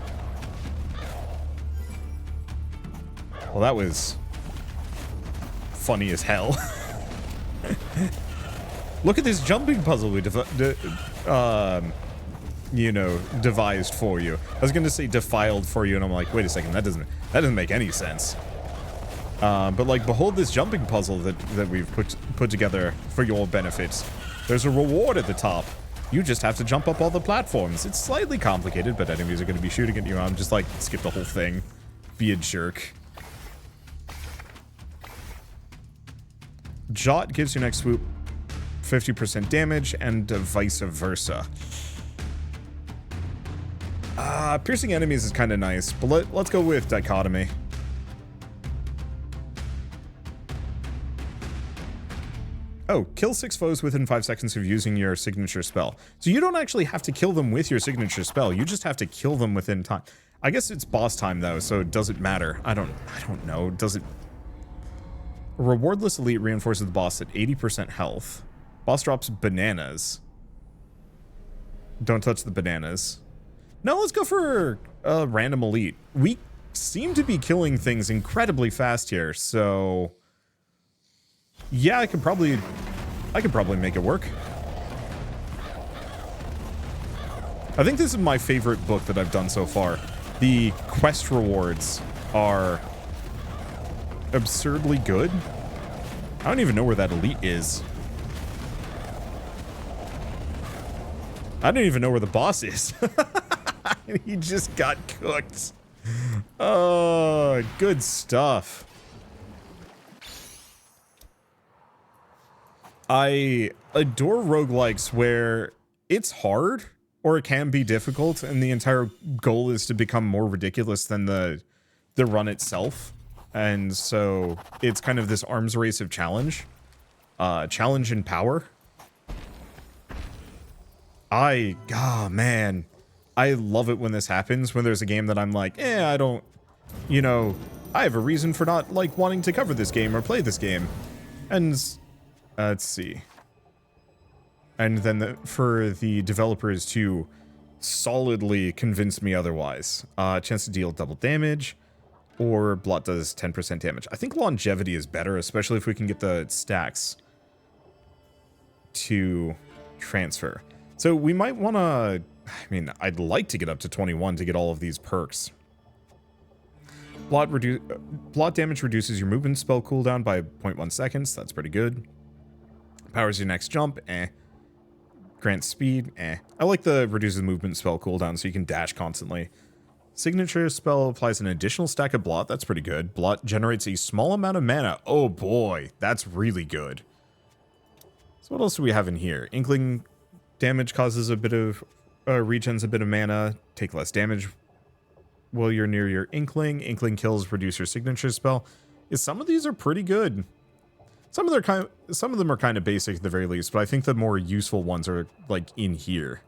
Well, that was funny as hell. Look at this jumping puzzle we devised for you. I was gonna say defiled for you, and I'm like, wait a second, that doesn't make any sense. But like, behold this jumping puzzle that we've put together for your benefit. There's a reward at the top. You just have to jump up all the platforms. It's slightly complicated, but enemies are going to be shooting at you. I'm just like, skip the whole thing. Be a jerk. Jot gives your next swoop 50% damage, and vice versa. Piercing enemies is kind of nice, but let's go with dichotomy. Oh, kill 6 foes within 5 seconds of using your signature spell. So you don't actually have to kill them with your signature spell. You just have to kill them within time. I guess it's boss time though, so does it matter? I don't know. Does it? A rewardless elite reinforces the boss at 80% health. Boss drops bananas. Don't touch the bananas. No, let's go for a random elite. We seem to be killing things incredibly fast here, so yeah, I could probably make it work. I think this is my favorite book that I've done so far. The quest rewards are absurdly good. I don't even know where that elite is. I don't even know where the boss is. He just got cooked. Oh, good stuff. I adore roguelikes where it's hard or it can be difficult and the entire goal is to become more ridiculous than the run itself. And so it's kind of this arms race of challenge. Challenge and power. Man. I love it when this happens, when there's a game that I'm like, I don't, I have a reason for not, like, wanting to cover this game or play this game. And, let's see. And then for the developers to solidly convince me otherwise. Chance to deal double damage, or Blot does 10% damage. I think longevity is better, especially if we can get the stacks to transfer. So we might want to... I mean, I'd like to get up to 21 to get all of these perks. Blot damage reduces your movement spell cooldown by 0.1 seconds. That's pretty good. Powers your next jump. Grants speed. I like the reduces movement spell cooldown so you can dash constantly. Signature spell applies an additional stack of Blot. That's pretty good. Blot generates a small amount of mana. Oh boy, that's really good. So what else do we have in here? Inkling damage causes a bit of... regens a bit of mana, take less damage while you're near your Inkling. Inkling kills, reduce your signature spell. Some of these are pretty good. Some of them are kind of basic at the very least, but I think the more useful ones are like in here.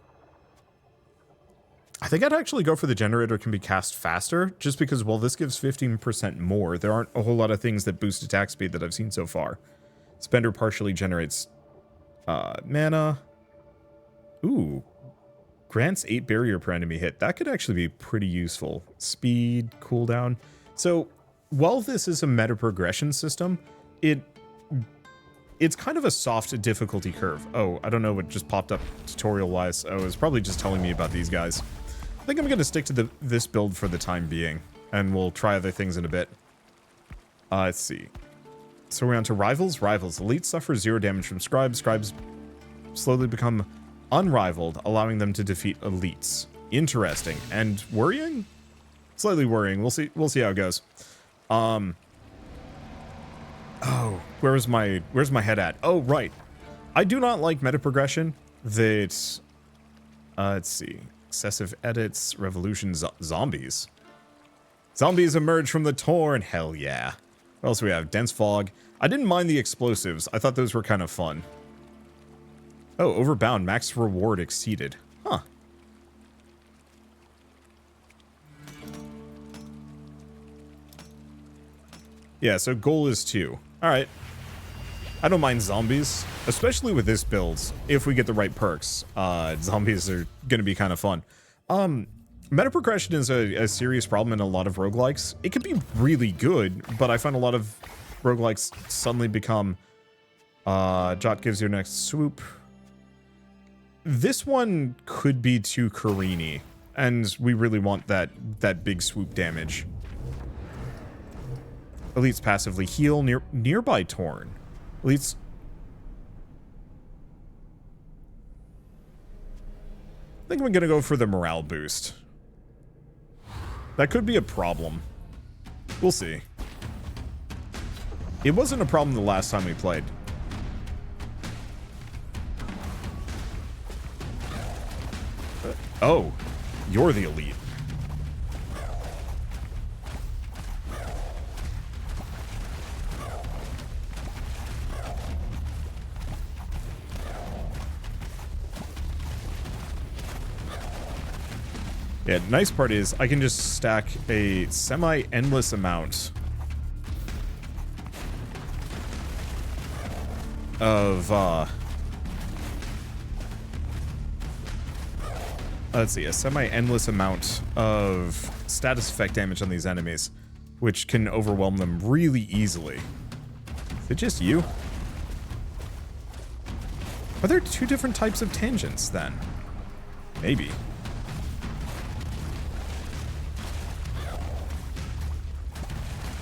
I think I'd actually go for the generator can be cast faster, just because while this gives 15% more, there aren't a whole lot of things that boost attack speed that I've seen so far. Spender partially generates mana. Ooh. Grants 8 barrier per enemy hit. That could actually be pretty useful. Speed, cooldown. So, while this is a meta progression system, it's kind of a soft difficulty curve. Oh, I don't know what just popped up tutorial-wise. Oh, it's probably just telling me about these guys. I think I'm going to stick to this build for the time being, and we'll try other things in a bit. Let's see. So we're on to Rivals. Rivals. Elites suffer 0 damage from Scribes. Scribes slowly become unrivaled, allowing them to defeat elites. Interesting. And worrying? Slightly worrying. We'll see how it goes. Oh, where's my head at? Oh, right. I do not like meta progression that let's see. Excessive edits, revolutions, zombies. Zombies emerge from the torn. Hell yeah. What else do we have? Dense fog. I didn't mind the explosives. I thought those were kind of fun. Oh, overbound. Max reward exceeded. Huh. Yeah, so goal is 2. Alright. I don't mind zombies, especially with this build. If we get the right perks, zombies are going to be kind of fun. Meta progression is a serious problem in a lot of roguelikes. It can be really good, but I find a lot of roguelikes suddenly become... Jot gives your next swoop... This one could be too Karini, and we really want that big swoop damage. Elites passively heal nearby Torn. Elites... I think I'm gonna go for the morale boost. That could be a problem. We'll see. It wasn't a problem the last time we played. Oh, you're the elite. Yeah, nice part is I can just stack a semi-endless amount of, let's see, a semi-endless amount of status effect damage on these enemies, which can overwhelm them really easily. Is it just you? Are there 2 different types of tangents, then? Maybe.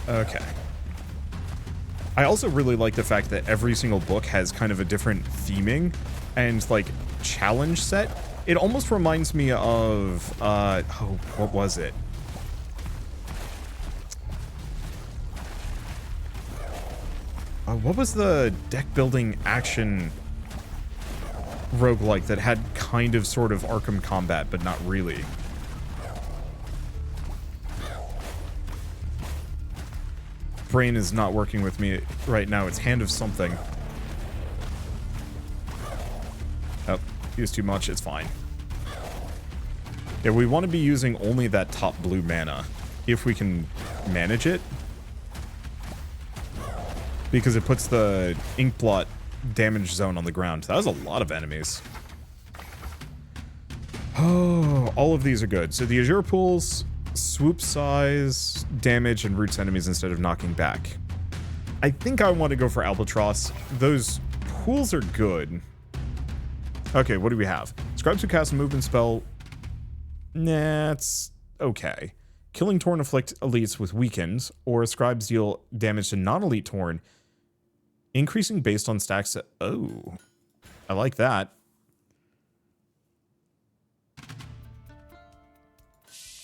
Okay. I also really like the fact that every single book has kind of a different theming and, like, challenge set. It almost reminds me of, oh, what was it? What was the deck building action roguelike that had kind of sort of Arkham combat, but not really? Brain is not working with me right now. It's Hand of Something. Oh, used too much. It's fine. Yeah, we want to be using only that top blue mana, if we can manage it. Because it puts the ink blot damage zone on the ground. That was a lot of enemies. Oh, all of these are good. So the Azure pools, swoop size, damage, and roots enemies instead of knocking back. I think I want to go for Albatross. Those pools are good. Okay, what do we have? Scribes who cast a movement spell. Nah, it's okay. Killing Torn afflict elites with weakens, or scribes deal damage to non-elite Torn, increasing based on stacks. Oh, I like that.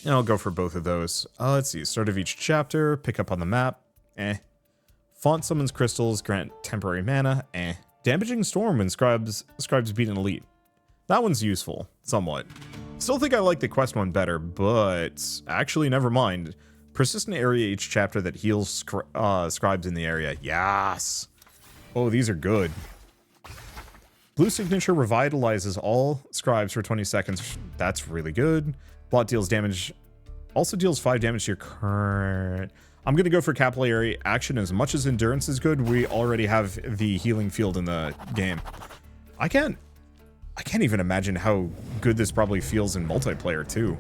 And I'll go for both of those. Let's see. Start of each chapter. Pick up on the map. Font summons crystals. Grant temporary mana. Damaging storm when scribes beat an elite. That one's useful, somewhat. Still think I like the quest one better, but actually, never mind. Persistent area each chapter that heals scribes in the area. Yes. Oh, these are good. Blue signature revitalizes all scribes for 20 seconds. That's really good. Blot deals damage. Also deals 5 damage to your current. I'm going to go for capillary action. As much as endurance is good, we already have the healing field in the game. I can't even imagine how good this probably feels in multiplayer, too.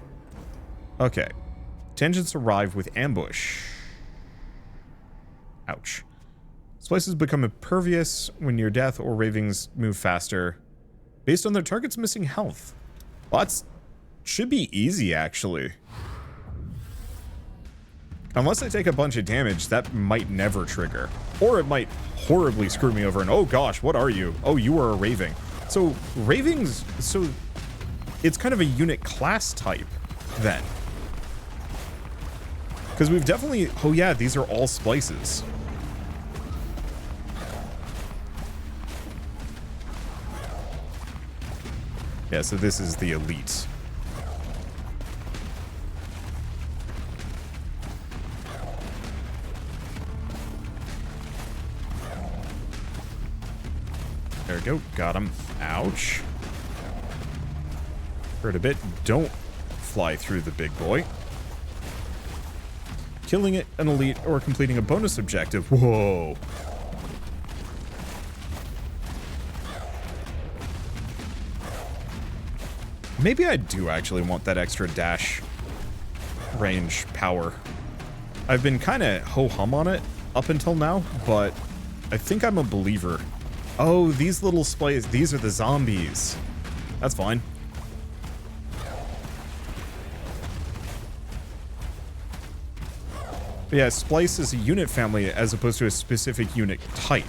Okay. Tangents arrive with ambush. Ouch. Splices become impervious when near death or ravings move faster based on their target's missing health. Well, that's should be easy, actually. Unless I take a bunch of damage, that might never trigger. Or it might horribly screw me over and, oh gosh, what are you? Oh, you are a raving. So, ravings, so it's kind of a unit class type, then. Because we've definitely, oh yeah, these are all splices. Yeah, so this is the elite. There we go. Got him. Ouch. Hurt a bit. Don't fly through the big boy. Killing it an elite or completing a bonus objective. Whoa. Maybe I do actually want that extra dash range power. I've been kind of ho-hum on it up until now, but I think I'm a believer. Oh, these little splices, these are the zombies. That's fine. But yeah, splice is a unit family as opposed to a specific unit type.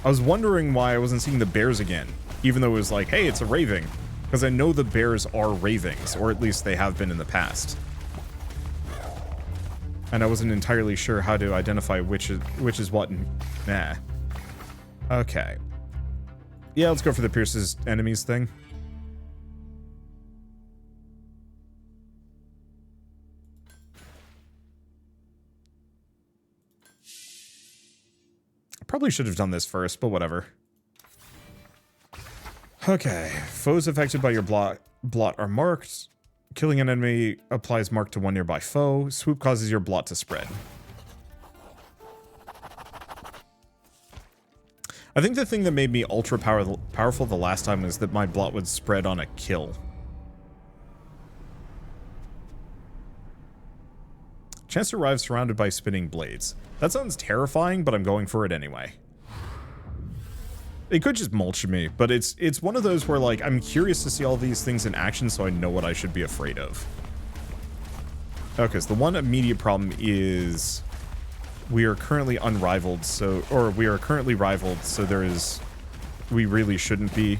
I was wondering why I wasn't seeing the bears again, even though it was like, hey, it's a raving. Because I know the bears are ravings, or at least they have been in the past. And I wasn't entirely sure how to identify which is what. Nah. Okay. Yeah, let's go for the pierces enemies thing. I probably should have done this first, but whatever. Okay. Foes affected by your blot are marked. Killing an enemy applies mark to one nearby foe. Swoop causes your blot to spread. I think the thing that made me ultra powerful the last time was that my blot would spread on a kill. Chance to arrive surrounded by spinning blades. That sounds terrifying, but I'm going for it anyway. It could just mulch me, but it's one of those where, like, I'm curious to see all these things in action so I know what I should be afraid of. Okay, so the one immediate problem is we are currently unrivaled, or we are currently rivaled, so we really shouldn't be.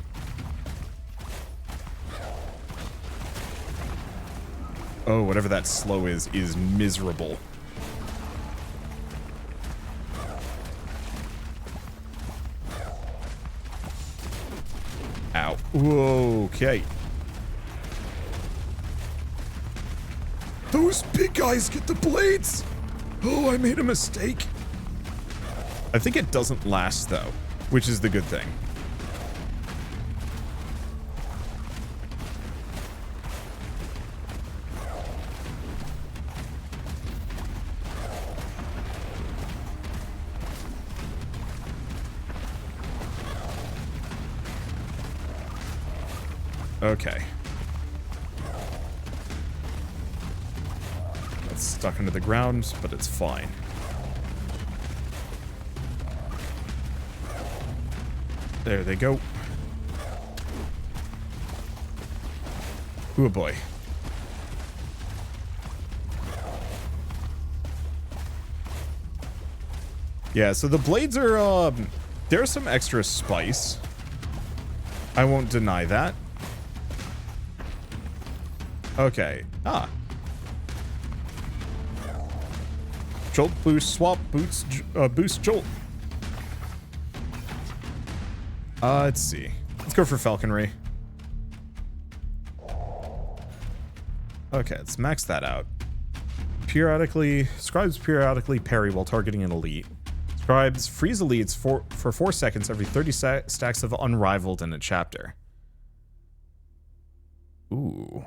Oh, whatever that slow is miserable. now. Okay. Those big guys get the blades! Oh, I made a mistake. I think it doesn't last, though, which is the good thing. Okay. That's stuck into the ground, but it's fine. There they go. Oh boy. Yeah, so the blades are, there's some extra spice. I won't deny that. Okay. Ah. Jolt, boost, swap, boots, boost, jolt. Let's see. Let's go for falconry. Okay, let's max that out. Scribes periodically parry while targeting an elite. Scribes freeze elites for 4 seconds every 30 stacks of Unrivaled in a chapter. Ooh.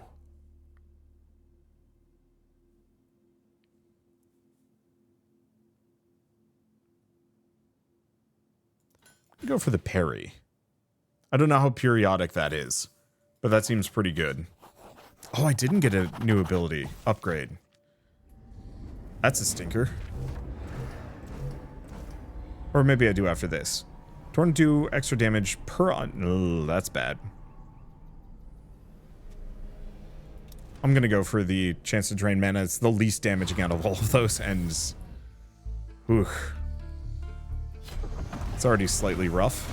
Go for the parry. I don't know how periodic that is, but that seems pretty good. Oh, I didn't get a new ability upgrade. That's a stinker. Or maybe I do after this. Torn do extra damage per on. That's bad. I'm gonna go for the chance to drain mana. It's the least damaging out of all of those, and whew. It's already slightly rough.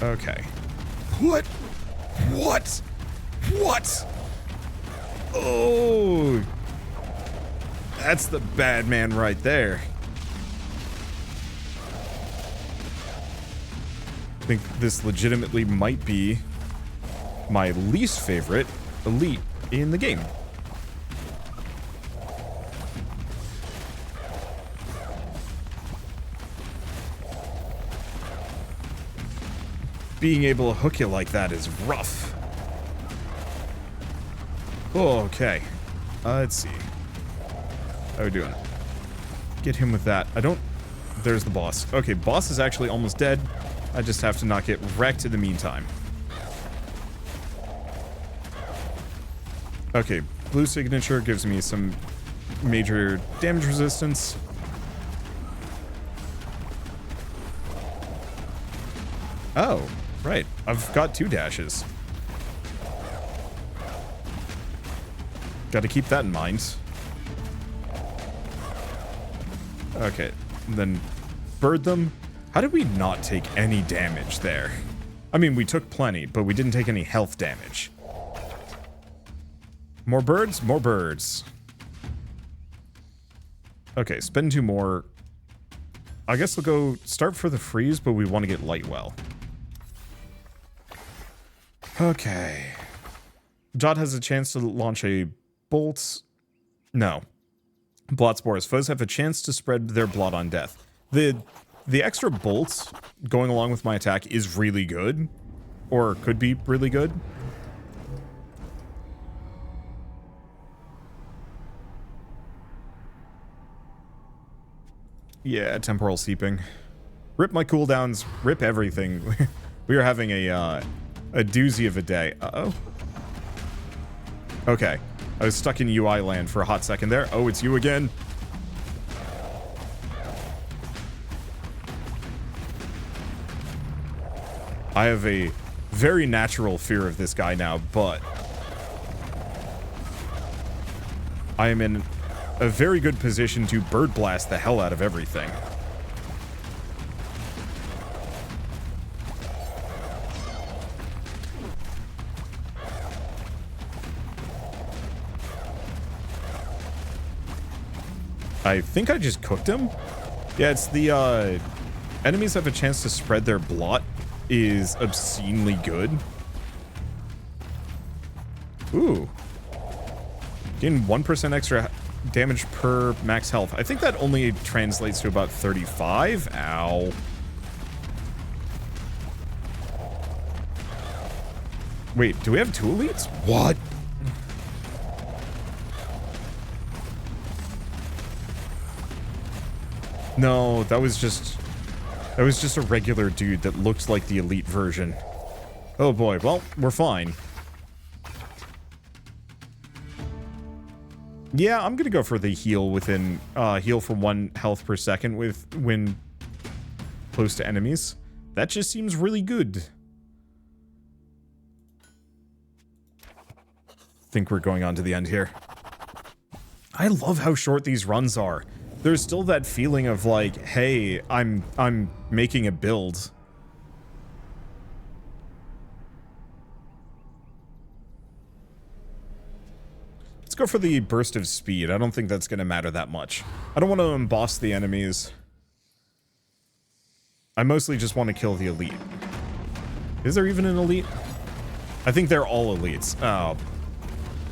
Okay. What? What? What? Oh. That's the bad man right there. I think this legitimately might be my least favorite elite in the game. Being able to hook you like that is rough. Oh, okay. Let's see. How are we doing? Get him with that. There's the boss. Okay, boss is actually almost dead. I just have to not get wrecked in the meantime. Okay, blue signature gives me some major damage resistance. Oh, right. I've got 2 dashes. Got to keep that in mind. Okay, then bird them. How did we not take any damage there? I mean, we took plenty, but we didn't take any health damage. More birds? More birds. Okay, spend 2 more. I guess we'll go start for the freeze, but we want to get Lightwell. Okay. Jot has a chance to launch a bolt. No. Blot spores. Foes have a chance to spread their blot on death. The extra bolt going along with my attack is really good. Or could be really good. Yeah, temporal seeping. Rip my cooldowns, rip everything. We are having a doozy of a day. Uh-oh. Okay. I was stuck in UI land for a hot second there. Oh, it's you again. I have a very natural fear of this guy now, but I am in a very good position to bird blast the hell out of everything. I think I just cooked him. Yeah, it's the enemies have a chance to spread their blot is obscenely good. Ooh. Gain 1% extra damage per max health. I think that only translates to about 35. Ow. Wait, do we have 2 elites? What? No, that was just a regular dude that looked like the elite version. Oh boy, well, we're fine. Yeah, I'm gonna go for the heal within, heal for 1 health per second when close to enemies. That just seems really good. Think we're going on to the end here. I love how short these runs are. There's still that feeling of like, hey, I'm making a build. Let's go for the burst of speed. I don't think that's going to matter that much. I don't want to emboss the enemies. I mostly just want to kill the elite. Is there even an elite? I think they're all elites. Oh,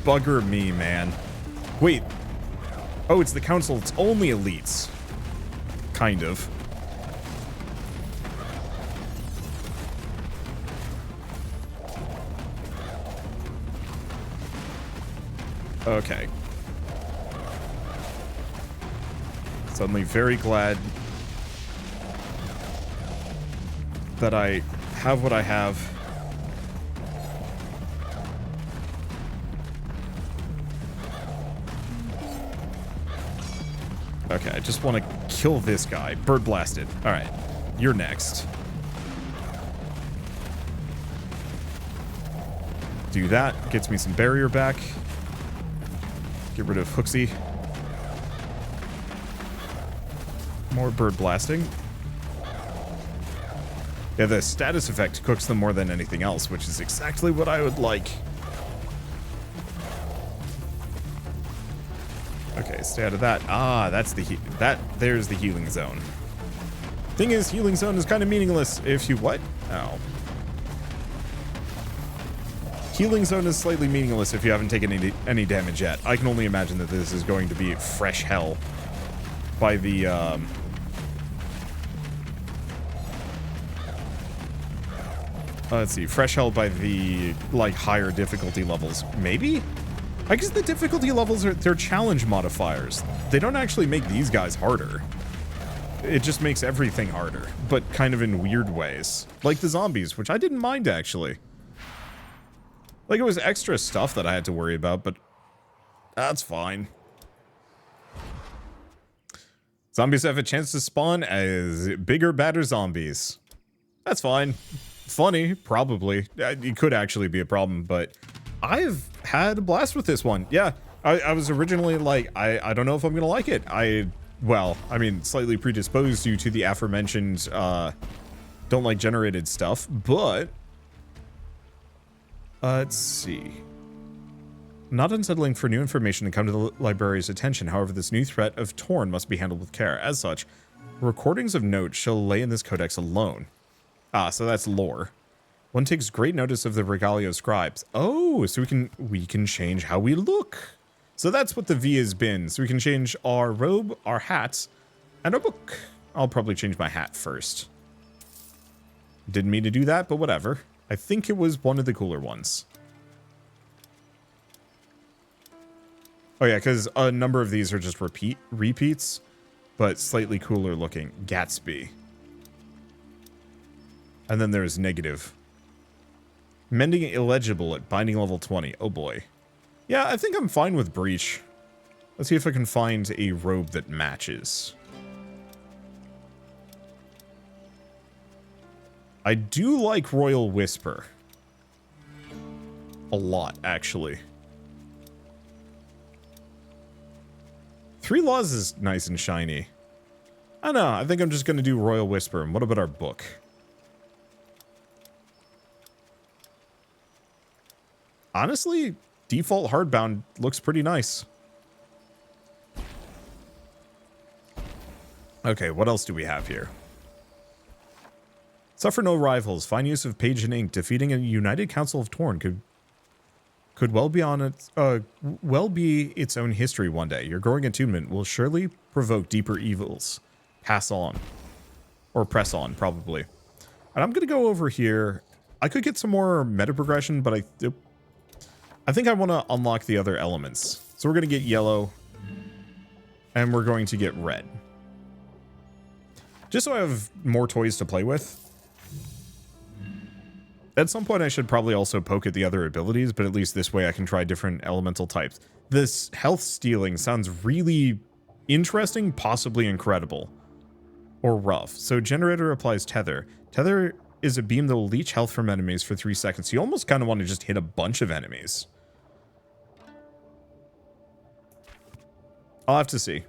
bugger me, man. Wait. Oh, it's the council. It's only elites. Kind of. Okay. Suddenly very glad that I have what I have. Okay, I just want to kill this guy. Bird blasted. Alright, you're next. Do that. Gets me some barrier back. Get rid of Hooksy. More bird blasting. Yeah, the status effect cooks them more than anything else, which is exactly what I would like. Okay, stay out of that. Ah, that's the there's the healing zone. Thing is, healing zone is kind of meaningless if you what? Oh. Healing zone is slightly meaningless if you haven't taken any damage yet. I can only imagine that this is going to be fresh hell by the let's see, fresh hell by the like higher difficulty levels. Maybe? I guess the difficulty levels they're challenge modifiers. They don't actually make these guys harder. It just makes everything harder, but kind of in weird ways. Like the zombies, which I didn't mind actually. Like, it was extra stuff that I had to worry about, but that's fine. Zombies have a chance to spawn as bigger, badder zombies. That's fine. Funny, probably. It could actually be a problem, but I've had a blast with this one. Yeah, I was originally like, I don't know if I'm gonna like it. Well, I mean, slightly predisposed due to the aforementioned, don't like generated stuff, but let's see. Not unsettling for new information to come to the library's attention. However, this new threat of Torn must be handled with care. As such, recordings of notes shall lay in this codex alone. Ah, so that's lore. One takes great notice of the regalia of scribes. Oh, so we can change how we look. So that's what the V has been. So we can change our robe, our hats, and our book. I'll probably change my hat first. Didn't mean to do that, but whatever. I think it was one of the cooler ones. Oh yeah, because a number of these are just repeats, but slightly cooler looking. Gatsby. And then there's negative. Mending illegible at binding level 20. Oh boy. Yeah, I think I'm fine with breach. Let's see if I can find a robe that matches. I do like Royal Whisper. A lot, actually. 3 Laws is nice and shiny. I don't know, I think I'm just going to do Royal Whisper. And what about our book? Honestly, default hardbound looks pretty nice. Okay, what else do we have here? Suffer no rivals. Fine use of page and ink. Defeating a united council of Torn could well be its own history one day. Your growing attunement will surely provoke deeper evils. Pass on. Or press on, probably. And I'm going to go over here. I could get some more meta progression, but I think I want to unlock the other elements. So we're going to get yellow. And we're going to get red. Just so I have more toys to play with. At some point, I should probably also poke at the other abilities, but at least this way I can try different elemental types. This health stealing sounds really interesting, possibly incredible. Or rough. So generator applies tether. Tether is a beam that will leech health from enemies for 3 seconds. You almost kind of want to just hit a bunch of enemies. I'll have to see.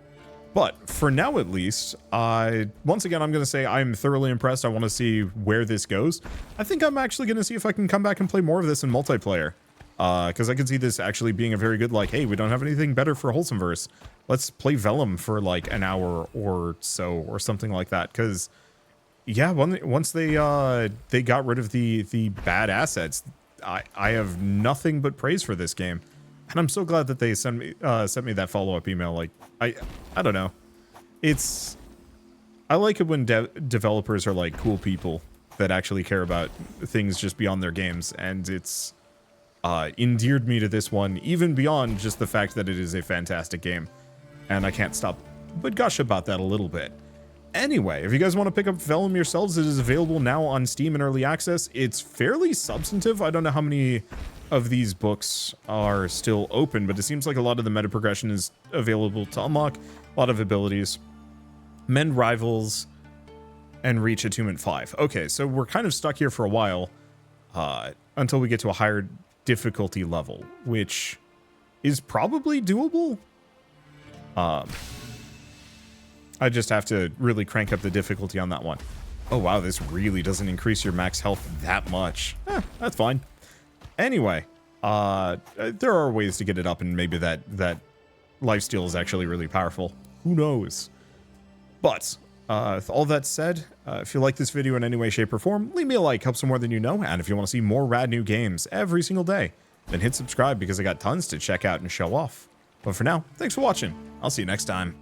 But for now, at least, once again, I'm going to say I'm thoroughly impressed. I want to see where this goes. I think I'm actually going to see if I can come back and play more of this in multiplayer. Because I could see this actually being a very good, like, hey, we don't have anything better for Wholesomeverse. Let's play Vellum for, like, an hour or so, or something like that. Because, yeah, once they got rid of the bad assets, I have nothing but praise for this game. And I'm so glad that they sent me that follow-up email. Like, I don't know. I like it when developers are like cool people that actually care about things just beyond their games, and it's endeared me to this one, even beyond just the fact that it is a fantastic game. And I can't stop but gush about that a little bit. Anyway, if you guys want to pick up Vellum yourselves, it is available now on Steam in Early Access. It's fairly substantive. I don't know how many of these books are still open, but it seems like a lot of the meta progression is available to unlock. A lot of abilities. Mend Rivals and reach Attunement 5. Okay, so we're kind of stuck here for a while until we get to a higher difficulty level, which is probably doable. I just have to really crank up the difficulty on that one. Oh wow, this really doesn't increase your max health that much. That's fine. Anyway, there are ways to get it up, and maybe that lifesteal is actually really powerful. Who knows? But, with all that said, if you like this video in any way, shape, or form, leave me a like, helps more than you know, and if you want to see more rad new games every single day, then hit subscribe because I got tons to check out and show off. But for now, thanks for watching. I'll see you next time.